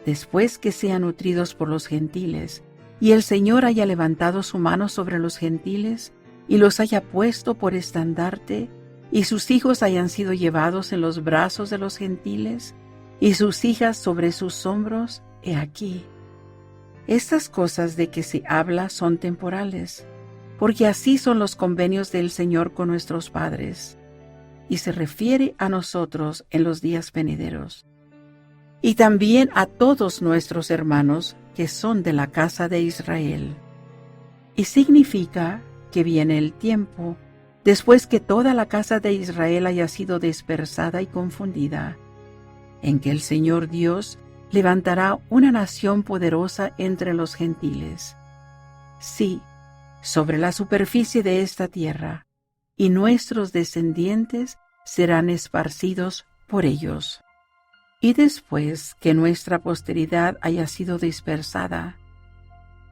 después que sean nutridos por los gentiles, y el Señor haya levantado su mano sobre los gentiles, y los haya puesto por estandarte, y sus hijos hayan sido llevados en los brazos de los gentiles, y sus hijas sobre sus hombros, he aquí. Estas cosas de que se habla son temporales, porque así son los convenios del Señor con nuestros padres, y se refiere a nosotros en los días venideros, y también a todos nuestros hermanos que son de la casa de Israel. Y significa que viene el tiempo, después que toda la casa de Israel haya sido dispersada y confundida, en que el Señor Dios levantará una nación poderosa entre los gentiles. Sí, sobre la superficie de esta tierra, y nuestros descendientes serán esparcidos por ellos. Y después que nuestra posteridad haya sido dispersada,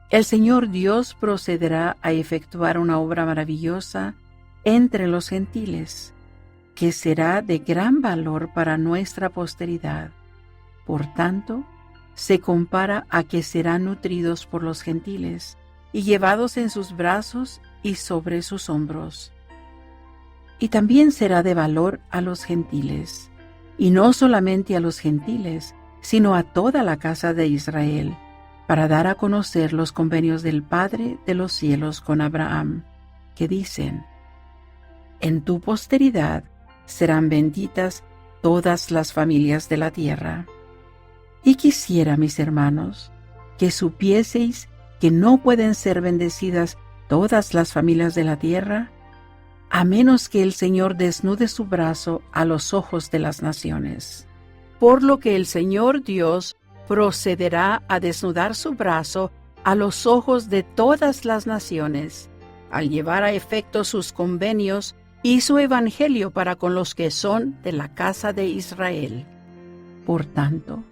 el Señor Dios procederá a efectuar una obra maravillosa entre los gentiles, que será de gran valor para nuestra posteridad. Por tanto, se compara a que serán nutridos por los gentiles y llevados en sus brazos y sobre sus hombros. Y también será de valor a los gentiles, y no solamente a los gentiles, sino a toda la casa de Israel, para dar a conocer los convenios del Padre de los cielos con Abraham, que dicen: en tu posteridad serán benditas todas las familias de la tierra. Y quisiera, mis hermanos, que supieseis que no pueden ser bendecidas todas las familias de la tierra, a menos que el Señor desnude su brazo a los ojos de las naciones. Por lo que el Señor Dios procederá a desnudar su brazo a los ojos de todas las naciones, al llevar a efecto sus convenios y su evangelio para con los que son de la casa de Israel. Por tanto,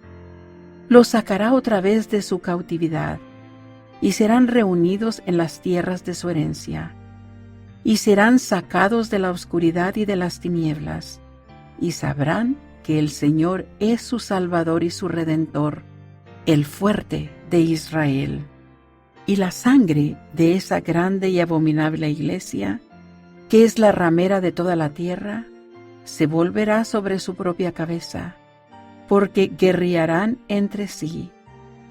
los sacará otra vez de su cautividad, y serán reunidos en las tierras de su herencia, y serán sacados de la oscuridad y de las tinieblas, y sabrán que el Señor es su Salvador y su Redentor, el fuerte de Israel. Y la sangre de esa grande y abominable iglesia, que es la ramera de toda la tierra, se volverá sobre su propia cabeza, porque guerrearán entre sí,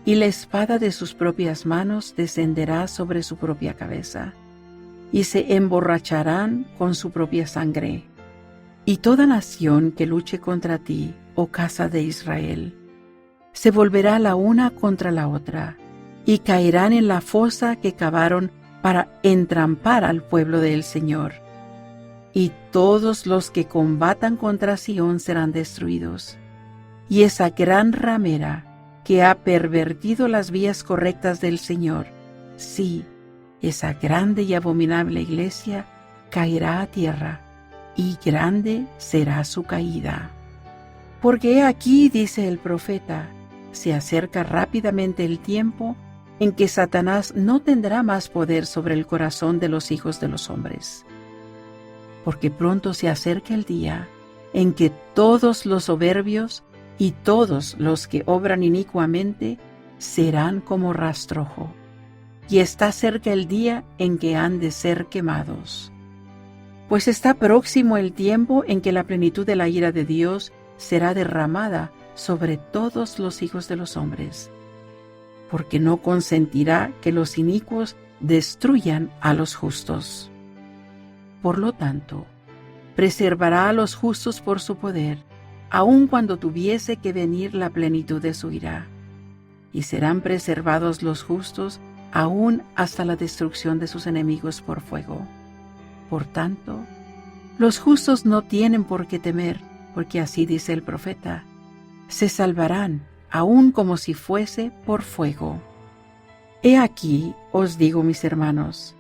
y la espada de sus propias manos descenderá sobre su propia cabeza, y se emborracharán con su propia sangre. Y toda nación que luche contra ti, oh casa de Israel, se volverá la una contra la otra, y caerán en la fosa que cavaron para entrampar al pueblo del Señor. Y todos los que combatan contra Sión serán destruidos. Y esa gran ramera que ha pervertido las vías correctas del Señor, sí, esa grande y abominable iglesia caerá a tierra, y grande será su caída. Porque he aquí, dice el profeta, se acerca rápidamente el tiempo en que Satanás no tendrá más poder sobre el corazón de los hijos de los hombres. Porque pronto se acerca el día en que todos los soberbios y todos los que obran inicuamente serán como rastrojo, y está cerca el día en que han de ser quemados. Pues está próximo el tiempo en que la plenitud de la ira de Dios será derramada sobre todos los hijos de los hombres, porque no consentirá que los inicuos destruyan a los justos. Por lo tanto, preservará a los justos por su poder, aun cuando tuviese que venir la plenitud de su ira, y serán preservados los justos aún hasta la destrucción de sus enemigos por fuego. Por tanto, los justos no tienen por qué temer, porque así dice el profeta, se salvarán, aun como si fuese por fuego. He aquí, os digo, mis hermanos,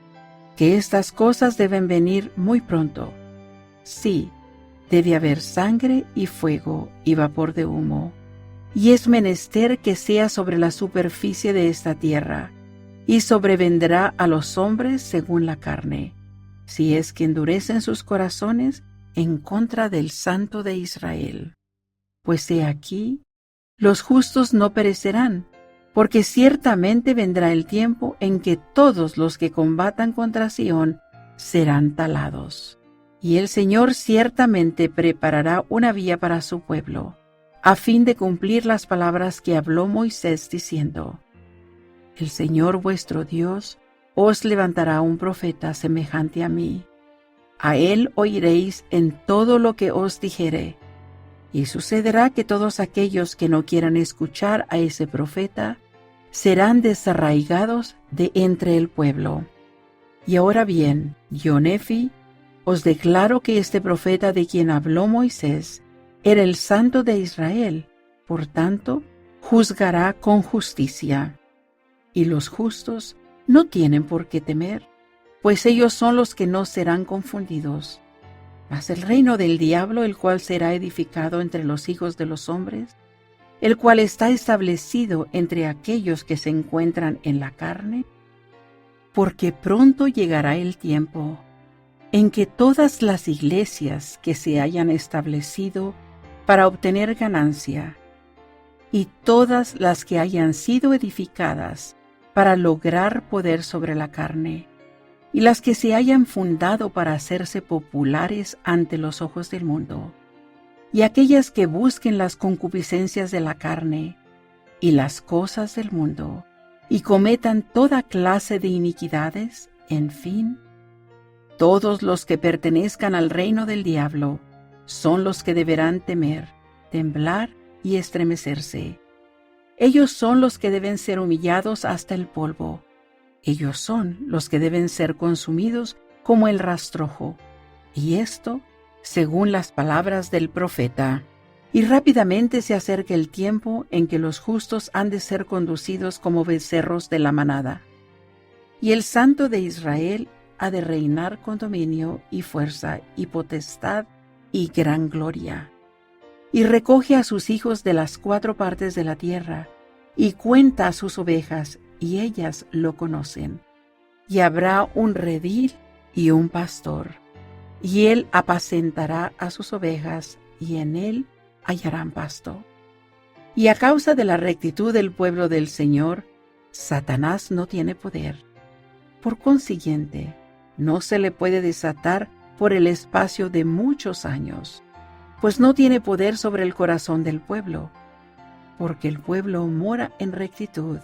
que estas cosas deben venir muy pronto. Sí, debe haber sangre y fuego y vapor de humo, y es menester que sea sobre la superficie de esta tierra, y sobrevendrá a los hombres según la carne, si es que endurecen sus corazones en contra del Santo de Israel. Pues he aquí, los justos no perecerán, porque ciertamente vendrá el tiempo en que todos los que combatan contra Sión serán talados. Y el Señor ciertamente preparará una vía para su pueblo, a fin de cumplir las palabras que habló Moisés diciendo, el Señor vuestro Dios os levantará un profeta semejante a mí. A él oiréis en todo lo que os dijere. Y sucederá que todos aquellos que no quieran escuchar a ese profeta serán desarraigados de entre el pueblo. Y ahora bien, yo, Nefi, os declaro que este profeta de quien habló Moisés era el Santo de Israel, por tanto, juzgará con justicia. Y los justos no tienen por qué temer, pues ellos son los que no serán confundidos. Mas el reino del diablo, el cual será edificado entre los hijos de los hombres, el cual está establecido entre aquellos que se encuentran en la carne, porque pronto llegará el tiempo en que todas las iglesias que se hayan establecido para obtener ganancia, y todas las que hayan sido edificadas para lograr poder sobre la carne, y las que se hayan fundado para hacerse populares ante los ojos del mundo, y aquellas que busquen las concupiscencias de la carne y las cosas del mundo, y cometan toda clase de iniquidades, en fin, todos los que pertenezcan al reino del diablo son los que deberán temer, temblar y estremecerse. Ellos son los que deben ser humillados hasta el polvo. Ellos son los que deben ser consumidos como el rastrojo. Y esto, según las palabras del profeta. Y rápidamente se acerca el tiempo en que los justos han de ser conducidos como becerros de la manada. Y el Santo de Israel ha de reinar con dominio y fuerza y potestad y gran gloria. Y recoge a sus hijos de las 4 partes de la tierra, y cuenta a sus ovejas, y ellas lo conocen. Y habrá un redil y un pastor, y él apacentará a sus ovejas, y en él hallarán pasto. Y a causa de la rectitud del pueblo del Señor, Satanás no tiene poder. Por consiguiente, no se le puede desatar por el espacio de muchos años, pues no tiene poder sobre el corazón del pueblo, porque el pueblo mora en rectitud,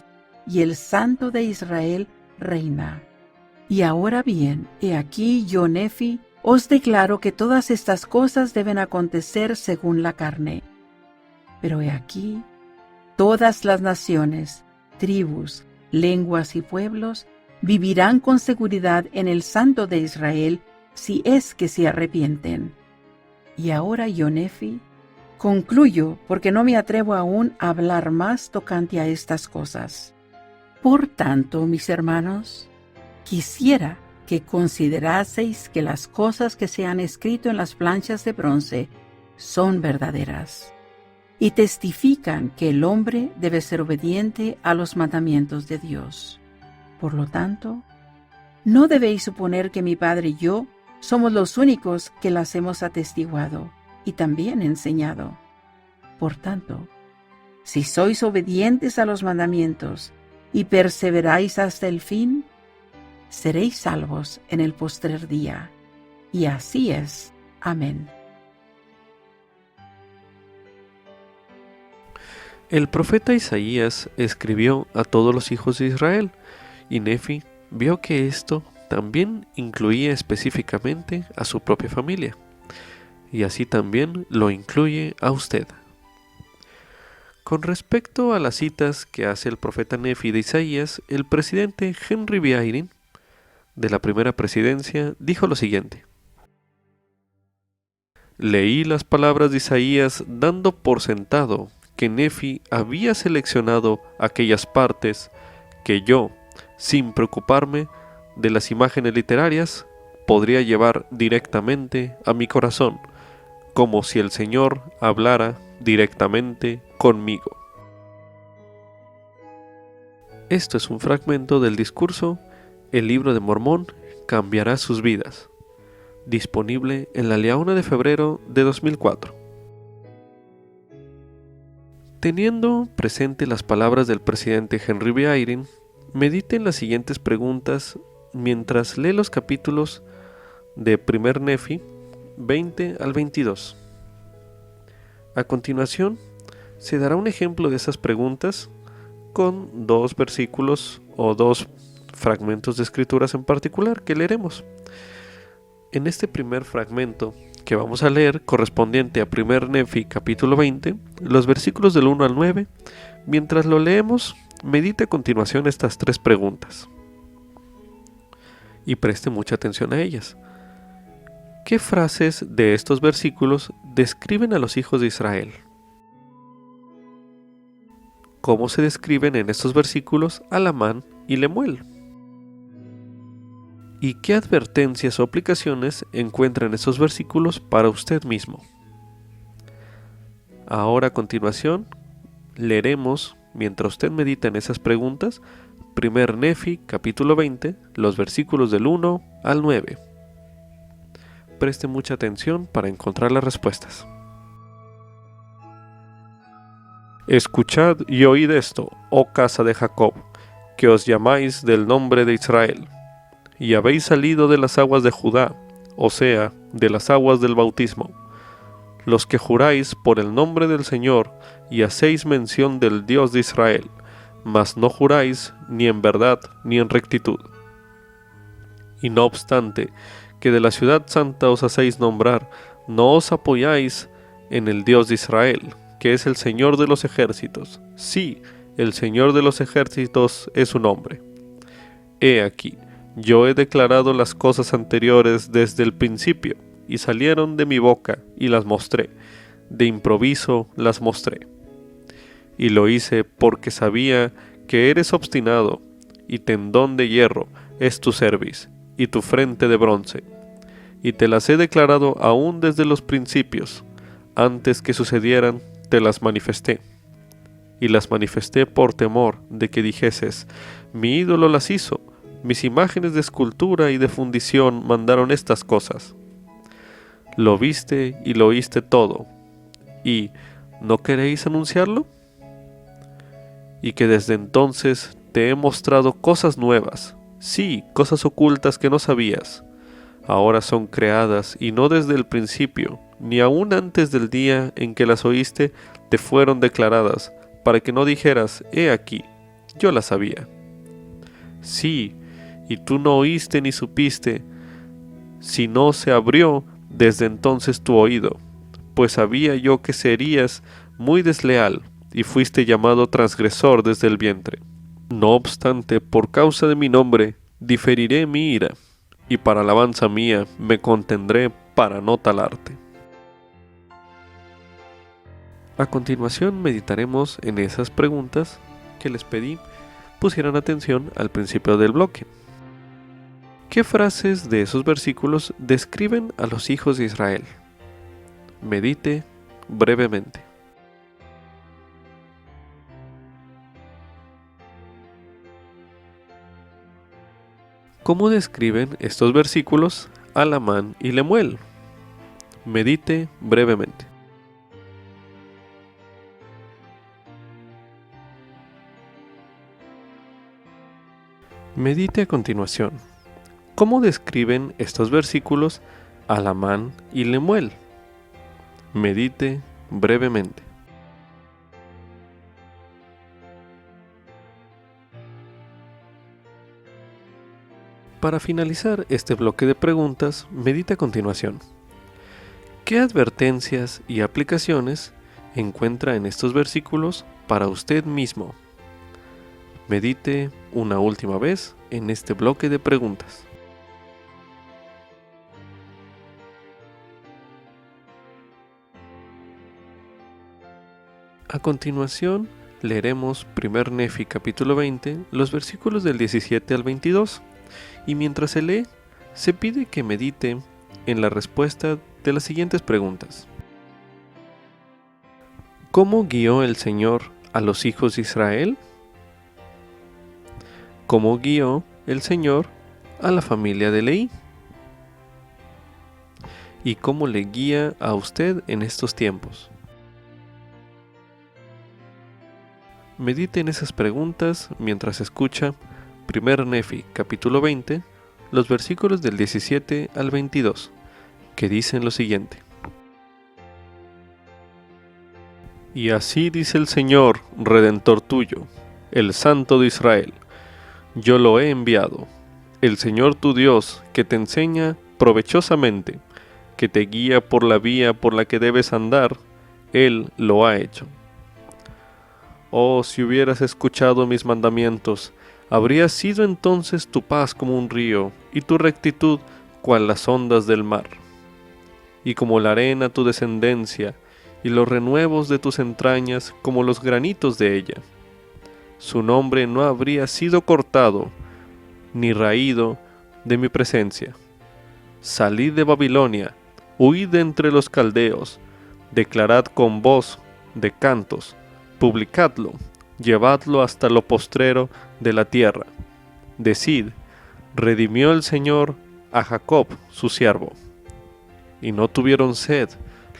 y el Santo de Israel reina. Y ahora bien, he aquí yo, Nefi, os declaro que todas estas cosas deben acontecer según la carne. Pero he aquí, todas las naciones, tribus, lenguas y pueblos vivirán con seguridad en el Santo de Israel, si es que se arrepienten. Y ahora yo, Nefi, concluyo, porque no me atrevo aún a hablar más tocante a estas cosas. Por tanto, mis hermanos, quisiera que consideraseis que las cosas que se han escrito en las planchas de bronce son verdaderas, y testifican que el hombre debe ser obediente a los mandamientos de Dios. Por lo tanto, no debéis suponer que mi padre y yo somos los únicos que las hemos atestiguado y también enseñado. Por tanto, si sois obedientes a los mandamientos y perseveráis hasta el fin, seréis salvos en el postrer día. Y así es. Amén. El profeta Isaías escribió a todos los hijos de Israel, y Nefi vio que esto también incluía específicamente a su propia familia, y así también lo incluye a usted. Con respecto a las citas que hace el profeta Nefi de Isaías, el presidente Henry B. Eyring, de la primera presidencia, dijo lo siguiente: Leí las palabras de Isaías dando por sentado que Nefi había seleccionado aquellas partes que yo, sin preocuparme de las imágenes literarias, podría llevar directamente a mi corazón, como si el Señor hablara directamente conmigo. Esto es un fragmento del discurso El libro de Mormón cambiará sus vidas, disponible en La Leona de febrero de 2004. Teniendo presente las palabras del presidente Henry B. Eyring, medite en las siguientes preguntas mientras lee los capítulos de 1 Nefi 20 al 22. A continuación, se dará un ejemplo de esas preguntas con 2 versículos o 2 fragmentos de escrituras en particular que leeremos. En este primer fragmento que vamos a leer, correspondiente a 1 Nefi capítulo 20, los versículos del 1 al 9, mientras lo leemos, medite a continuación estas 3 preguntas y preste mucha atención a ellas. ¿Qué frases de estos versículos describen a los hijos de Israel? ¿Cómo se describen en estos versículos a Lamán y Lemuel? ¿Y qué advertencias o aplicaciones encuentra en estos versículos para usted mismo? Ahora a continuación leeremos, mientras usted medita en esas preguntas, 1 Nefi capítulo 20, los versículos del 1 al 9. Preste mucha atención para encontrar las respuestas. Escuchad y oíd esto, oh casa de Jacob, que os llamáis del nombre de Israel, y habéis salido de las aguas de Judá, o sea, de las aguas del bautismo, los que juráis por el nombre del Señor y hacéis mención del Dios de Israel, mas no juráis ni en verdad ni en rectitud. Y no obstante, que de la ciudad santa os hacéis nombrar, no os apoyáis en el Dios de Israel, que es el Señor de los ejércitos. Sí, el Señor de los ejércitos es su nombre. He aquí, yo he declarado las cosas anteriores desde el principio, y salieron de mi boca, y las mostré. De improviso las mostré. Y lo hice porque sabía que eres obstinado, y tendón de hierro es tu cerviz, y tu frente de bronce. Y te las he declarado aún desde los principios, antes que sucedieran, te las manifesté. Y las manifesté por temor de que dijeses, mi ídolo las hizo, mis imágenes de escultura y de fundición mandaron estas cosas. Lo viste y lo oíste todo, y ¿no queréis anunciarlo? Y que desde entonces te he mostrado cosas nuevas, sí, cosas ocultas que no sabías. Ahora son creadas y no desde el principio, ni aún antes del día en que las oíste te fueron declaradas, para que no dijeras, he aquí, yo las sabía. Sí, y tú no oíste ni supiste, si no se abrió desde entonces tu oído, pues sabía yo que serías muy desleal, y fuiste llamado transgresor desde el vientre. No obstante, por causa de mi nombre, diferiré mi ira, y para alabanza mía me contendré para no talarte. A continuación meditaremos en esas preguntas que les pedí pusieran atención al principio del bloque. ¿Qué frases de esos versículos describen a los hijos de Israel? Medite brevemente. ¿Cómo describen estos versículos a Lamán y Lemuel? Medite brevemente. Medite a continuación. ¿Cómo describen estos versículos a Lamán y Lemuel? Medite brevemente. Para finalizar este bloque de preguntas, medite a continuación. ¿Qué advertencias y aplicaciones encuentra en estos versículos para usted mismo? Medite una última vez en este bloque de preguntas. A continuación, leeremos 1 Nefi capítulo 20, los versículos del 17 al 22, y mientras se lee, se pide que medite en la respuesta de las siguientes preguntas. ¿Cómo guió el Señor a los hijos de Israel? ¿Cómo guió el Señor a la familia de Leví? ¿Y cómo le guía a usted en estos tiempos? Medite en esas preguntas mientras escucha 1 Nefi capítulo 20, los versículos del 17 al 22, que dicen lo siguiente. Y así dice el Señor, Redentor tuyo, el Santo de Israel: yo lo he enviado, el Señor tu Dios, que te enseña provechosamente, que te guía por la vía por la que debes andar, Él lo ha hecho. Oh, si hubieras escuchado mis mandamientos, habría sido entonces tu paz como un río, y tu rectitud cual las ondas del mar. Y como la arena tu descendencia, y los renuevos de tus entrañas como los granitos de ella. Su nombre no habría sido cortado, ni raído de mi presencia. Salid de Babilonia, huid de entre los caldeos, declarad con voz de cantos, publicadlo, llevadlo hasta lo postrero de la tierra. Decid, redimió el Señor a Jacob, su siervo. Y no tuvieron sed,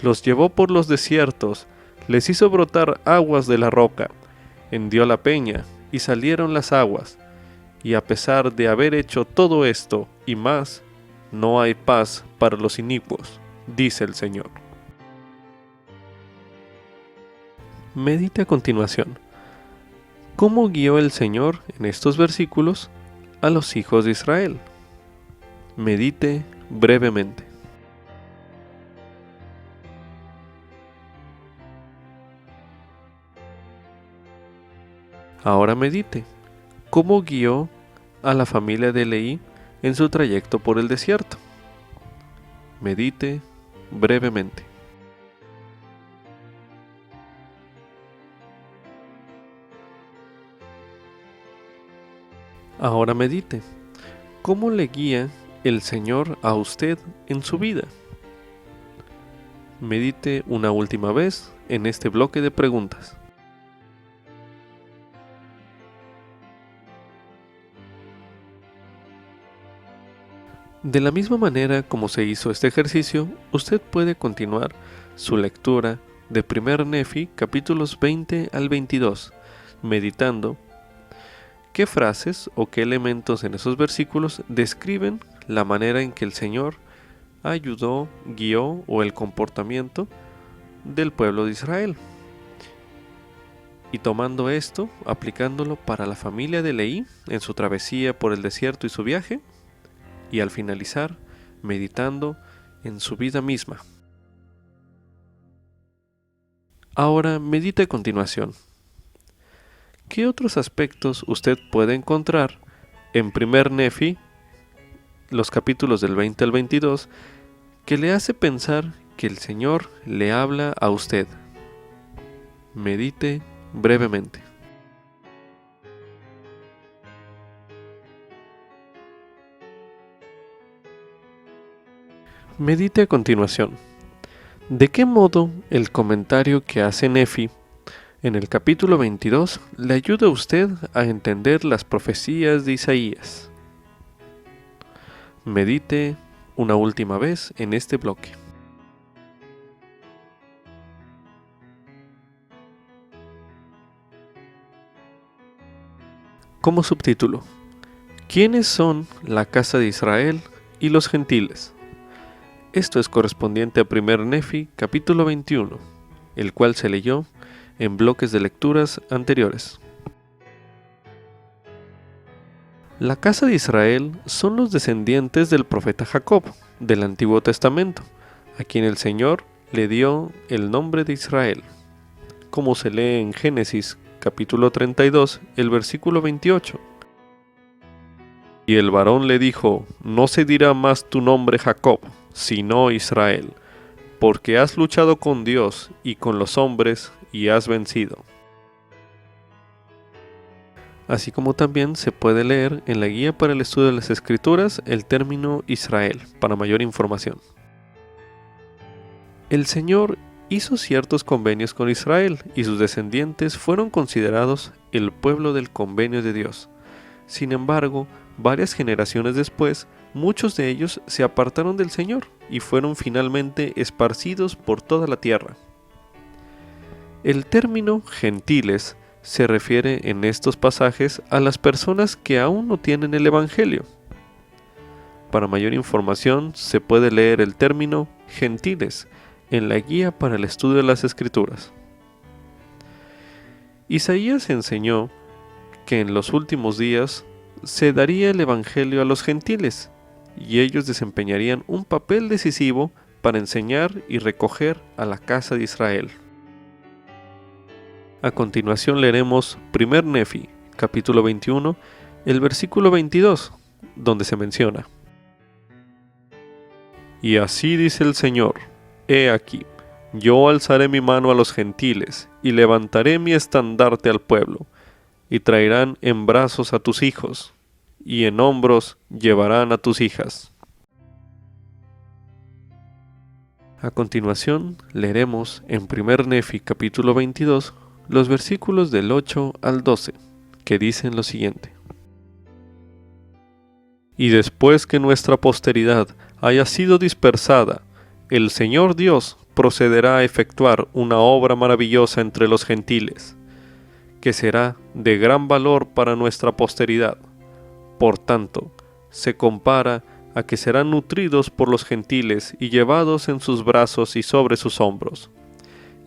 los llevó por los desiertos, les hizo brotar aguas de la roca, hendió la peña, y salieron las aguas. Y a pesar de haber hecho todo esto y más, no hay paz para los inicuos, dice el Señor. Medite a continuación. ¿Cómo guió el Señor en estos versículos a los hijos de Israel? Medite brevemente. Ahora medite. ¿Cómo guió a la familia de Leví en su trayecto por el desierto? Medite brevemente. Ahora medite. ¿Cómo le guía el Señor a usted en su vida? Medite una última vez en este bloque de preguntas. De la misma manera como se hizo este ejercicio, usted puede continuar su lectura de 1 Nefi capítulos 20 al 22, meditando qué frases o qué elementos en esos versículos describen la manera en que el Señor ayudó, guió o el comportamiento del pueblo de Israel. Y tomando esto, aplicándolo para la familia de Leví en su travesía por el desierto y su viaje, y al finalizar, meditando en su vida misma. Ahora medite a continuación. ¿Qué otros aspectos usted puede encontrar en 1 Nefi, los capítulos del 20 al 22, que le hace pensar que el Señor le habla a usted? Medite brevemente. Medite a continuación. ¿De qué modo el comentario que hace Nefi en el capítulo 22 le ayuda a usted a entender las profecías de Isaías? Medite una última vez en este bloque. Como subtítulo: ¿quiénes son la casa de Israel y los gentiles? Esto es correspondiente a 1 Nefi capítulo 21, el cual se leyó en bloques de lecturas anteriores. La casa de Israel son los descendientes del profeta Jacob, del Antiguo Testamento, a quien el Señor le dio el nombre de Israel, como se lee en Génesis capítulo 32, el versículo 28. Y el varón le dijo: no se dirá más tu nombre Jacob, sino Israel, porque has luchado con Dios y con los hombres y has vencido. Así como también se puede leer en la guía para el estudio de las Escrituras el término Israel, para mayor información. El Señor hizo ciertos convenios con Israel y sus descendientes fueron considerados el pueblo del convenio de Dios. Sin embargo, varias generaciones después, muchos de ellos se apartaron del Señor y fueron finalmente esparcidos por toda la tierra. El término gentiles se refiere en estos pasajes a las personas que aún no tienen el Evangelio. Para mayor información se puede leer el término gentiles en la guía para el estudio de las Escrituras. Isaías enseñó que en los últimos días se daría el Evangelio a los gentiles y ellos desempeñarían un papel decisivo para enseñar y recoger a la casa de Israel. A continuación leeremos 1 Nefi, capítulo 21, el versículo 22, donde se menciona: Y así dice el Señor: He aquí, yo alzaré mi mano a los gentiles, y levantaré mi estandarte al pueblo, y traerán en brazos a tus hijos, y en hombros llevarán a tus hijas. A continuación leeremos en 1 Nefi, capítulo 22, los versículos del 8 al 12, que dicen lo siguiente: Y después que nuestra posteridad haya sido dispersada, el Señor Dios procederá a efectuar una obra maravillosa entre los gentiles, que será de gran valor para nuestra posteridad. Por tanto, se compara a que serán nutridos por los gentiles y llevados en sus brazos y sobre sus hombros.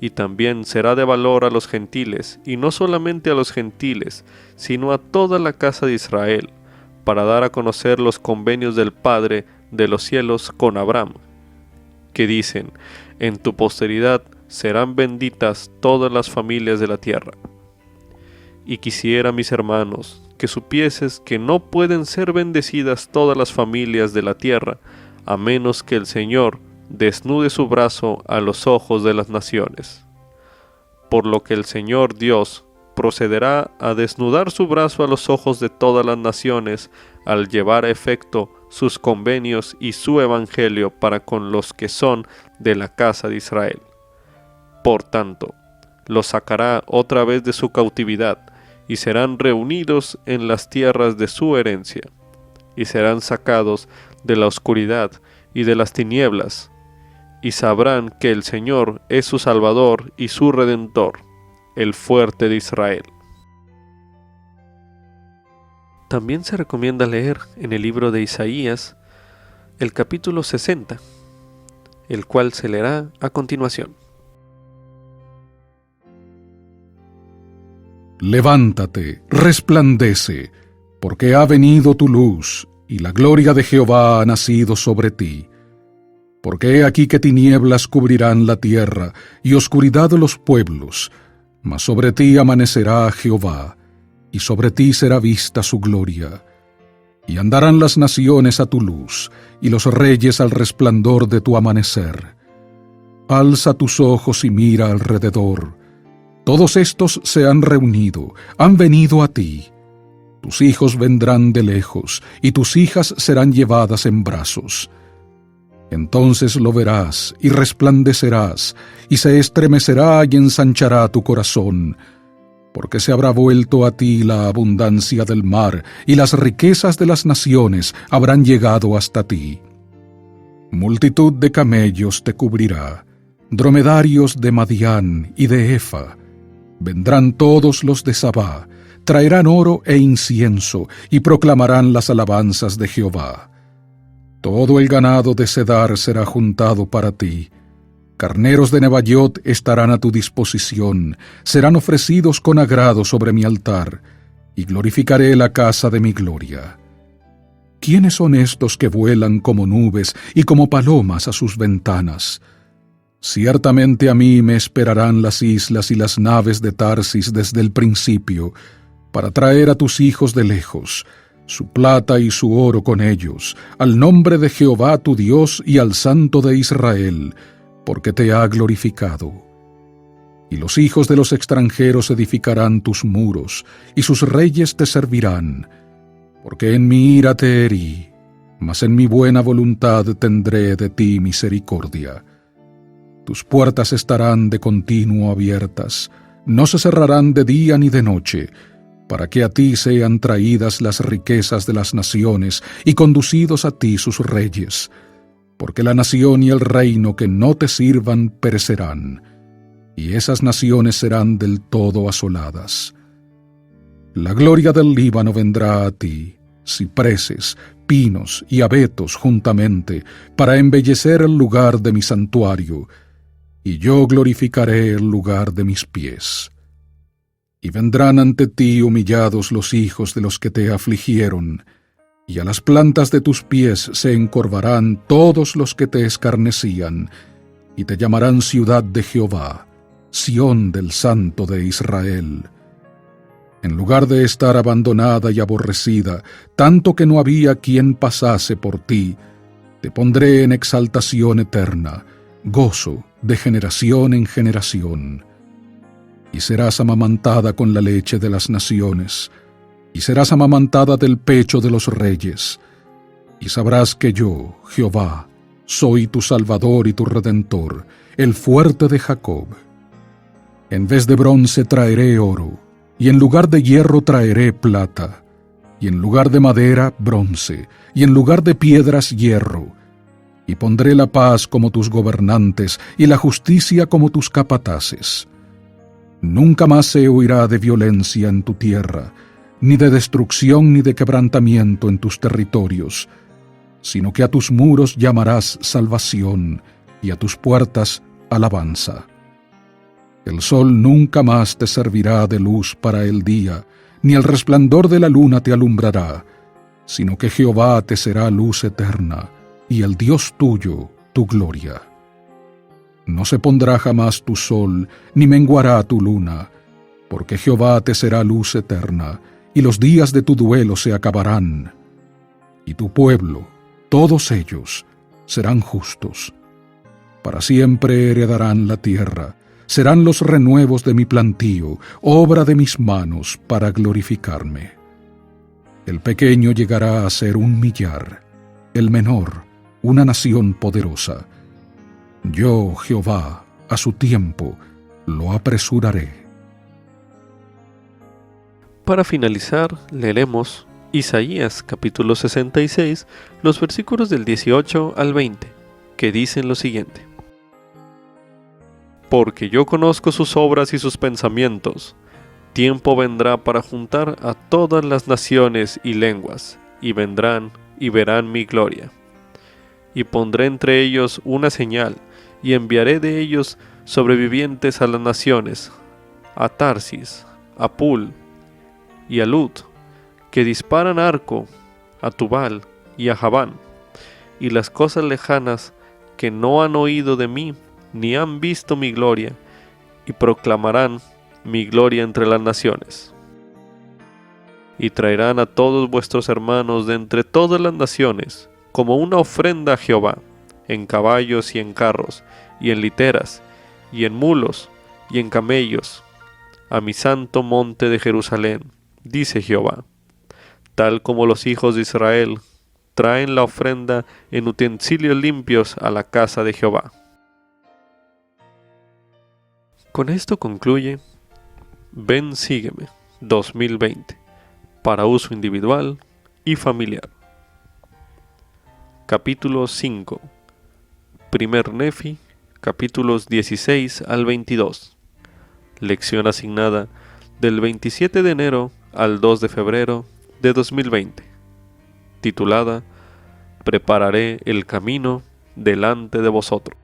Y también será de valor a los gentiles, y no solamente a los gentiles, sino a toda la casa de Israel, para dar a conocer los convenios del Padre de los cielos con Abraham, que dicen: En tu posteridad serán benditas todas las familias de la tierra. Y quisiera, mis hermanos, que supieses que no pueden ser bendecidas todas las familias de la tierra, a menos que el Señor desnude su brazo a los ojos de las naciones. Por lo que el Señor Dios procederá a desnudar su brazo a los ojos de todas las naciones al llevar a efecto sus convenios y su evangelio para con los que son de la casa de Israel. Por tanto, los sacará otra vez de su cautividad y serán reunidos en las tierras de su herencia, y serán sacados de la oscuridad y de las tinieblas, y sabrán que el Señor es su Salvador y su Redentor, el fuerte de Israel. También se recomienda leer en el libro de Isaías el capítulo 60, el cual se leerá a continuación. Levántate, resplandece, porque ha venido tu luz, y la gloria de Jehová ha nacido sobre ti. Porque he aquí que tinieblas cubrirán la tierra, y oscuridad los pueblos, mas sobre ti amanecerá Jehová, y sobre ti será vista su gloria. Y andarán las naciones a tu luz, y los reyes al resplandor de tu amanecer. Alza tus ojos y mira alrededor. Todos estos se han reunido, han venido a ti. Tus hijos vendrán de lejos, y tus hijas serán llevadas en brazos. Entonces lo verás, y resplandecerás, y se estremecerá y ensanchará tu corazón, porque se habrá vuelto a ti la abundancia del mar, y las riquezas de las naciones habrán llegado hasta ti. Multitud de camellos te cubrirá, dromedarios de Madián y de Efa. Vendrán todos los de Sabá, traerán oro e incienso, y proclamarán las alabanzas de Jehová. Todo el ganado de Cedar será juntado para ti. Carneros de Nebaiot estarán a tu disposición, serán ofrecidos con agrado sobre mi altar, y glorificaré la casa de mi gloria. ¿Quiénes son estos que vuelan como nubes y como palomas a sus ventanas? Ciertamente a mí me esperarán las islas y las naves de Tarsis desde el principio, para traer a tus hijos de lejos, su plata y su oro con ellos, al nombre de Jehová tu Dios y al Santo de Israel, porque te ha glorificado. y los hijos de los extranjeros edificarán tus muros, y sus reyes te servirán, porque en mi ira te herí, mas en mi buena voluntad tendré de ti misericordia. Tus puertas estarán de continuo abiertas, no se cerrarán de día ni de noche, para que a ti sean traídas las riquezas de las naciones y conducidos a ti sus reyes, porque la nación y el reino que no te sirvan perecerán, y esas naciones serán del todo asoladas. La gloria del Líbano vendrá a ti, cipreses, pinos y abetos juntamente, para embellecer el lugar de mi santuario, y yo glorificaré el lugar de mis pies. Y vendrán ante ti humillados los hijos de los que te afligieron, y a las plantas de tus pies se encorvarán todos los que te escarnecían, y te llamarán ciudad de Jehová, Sión del Santo de Israel. En lugar de estar abandonada y aborrecida, tanto que no había quien pasase por ti, te pondré en exaltación eterna, gozo de generación en generación. Y serás amamantada con la leche de las naciones, y serás amamantada del pecho de los reyes, y sabrás que yo, Jehová, soy tu Salvador y tu Redentor, el fuerte de Jacob. En vez de bronce traeré oro, y en lugar de hierro traeré plata, y en lugar de madera bronce, y en lugar de piedras hierro, y pondré la paz como tus gobernantes, y la justicia como tus capataces. Nunca más se oirá de violencia en tu tierra, ni de destrucción ni de quebrantamiento en tus territorios, sino que a tus muros llamarás salvación, y a tus puertas alabanza. El sol nunca más te servirá de luz para el día, ni el resplandor de la luna te alumbrará, sino que Jehová te será luz eterna, y el Dios tuyo, tu gloria. No se pondrá jamás tu sol, ni menguará tu luna, porque Jehová te será luz eterna, y los días de tu duelo se acabarán. Y tu pueblo, todos ellos, serán justos. Para siempre heredarán la tierra, serán los renuevos de mi plantío, obra de mis manos para glorificarme. El pequeño llegará a ser 1,000,000, el menor, una nación poderosa. Yo, Jehová, a su tiempo, lo apresuraré. Para finalizar, leeremos Isaías capítulo 66, los versículos del 18 al 20, que dicen lo siguiente: Porque yo conozco sus obras y sus pensamientos, tiempo vendrá para juntar a todas las naciones y lenguas, y vendrán y verán mi gloria. Y pondré entre ellos una señal, y enviaré de ellos sobrevivientes a las naciones, a Tarsis, a Pul y a Lud, que disparan arco, a Tubal y a Javán, y las cosas lejanas que no han oído de mí, ni han visto mi gloria, y proclamarán mi gloria entre las naciones. Y traerán a todos vuestros hermanos de entre todas las naciones, como una ofrenda a Jehová, en caballos y en carros, y en literas, y en mulos, y en camellos, a mi santo monte de Jerusalén, dice Jehová, tal como los hijos de Israel traen la ofrenda en utensilios limpios a la casa de Jehová. Con esto concluye Ven Sígueme 2020, para uso individual y familiar. Capítulo 5. Primer Nefi, capítulos 16 al 22. Lección asignada del 27 de enero al 2 de febrero de 2020. Titulada Prepararé el camino delante de vosotros.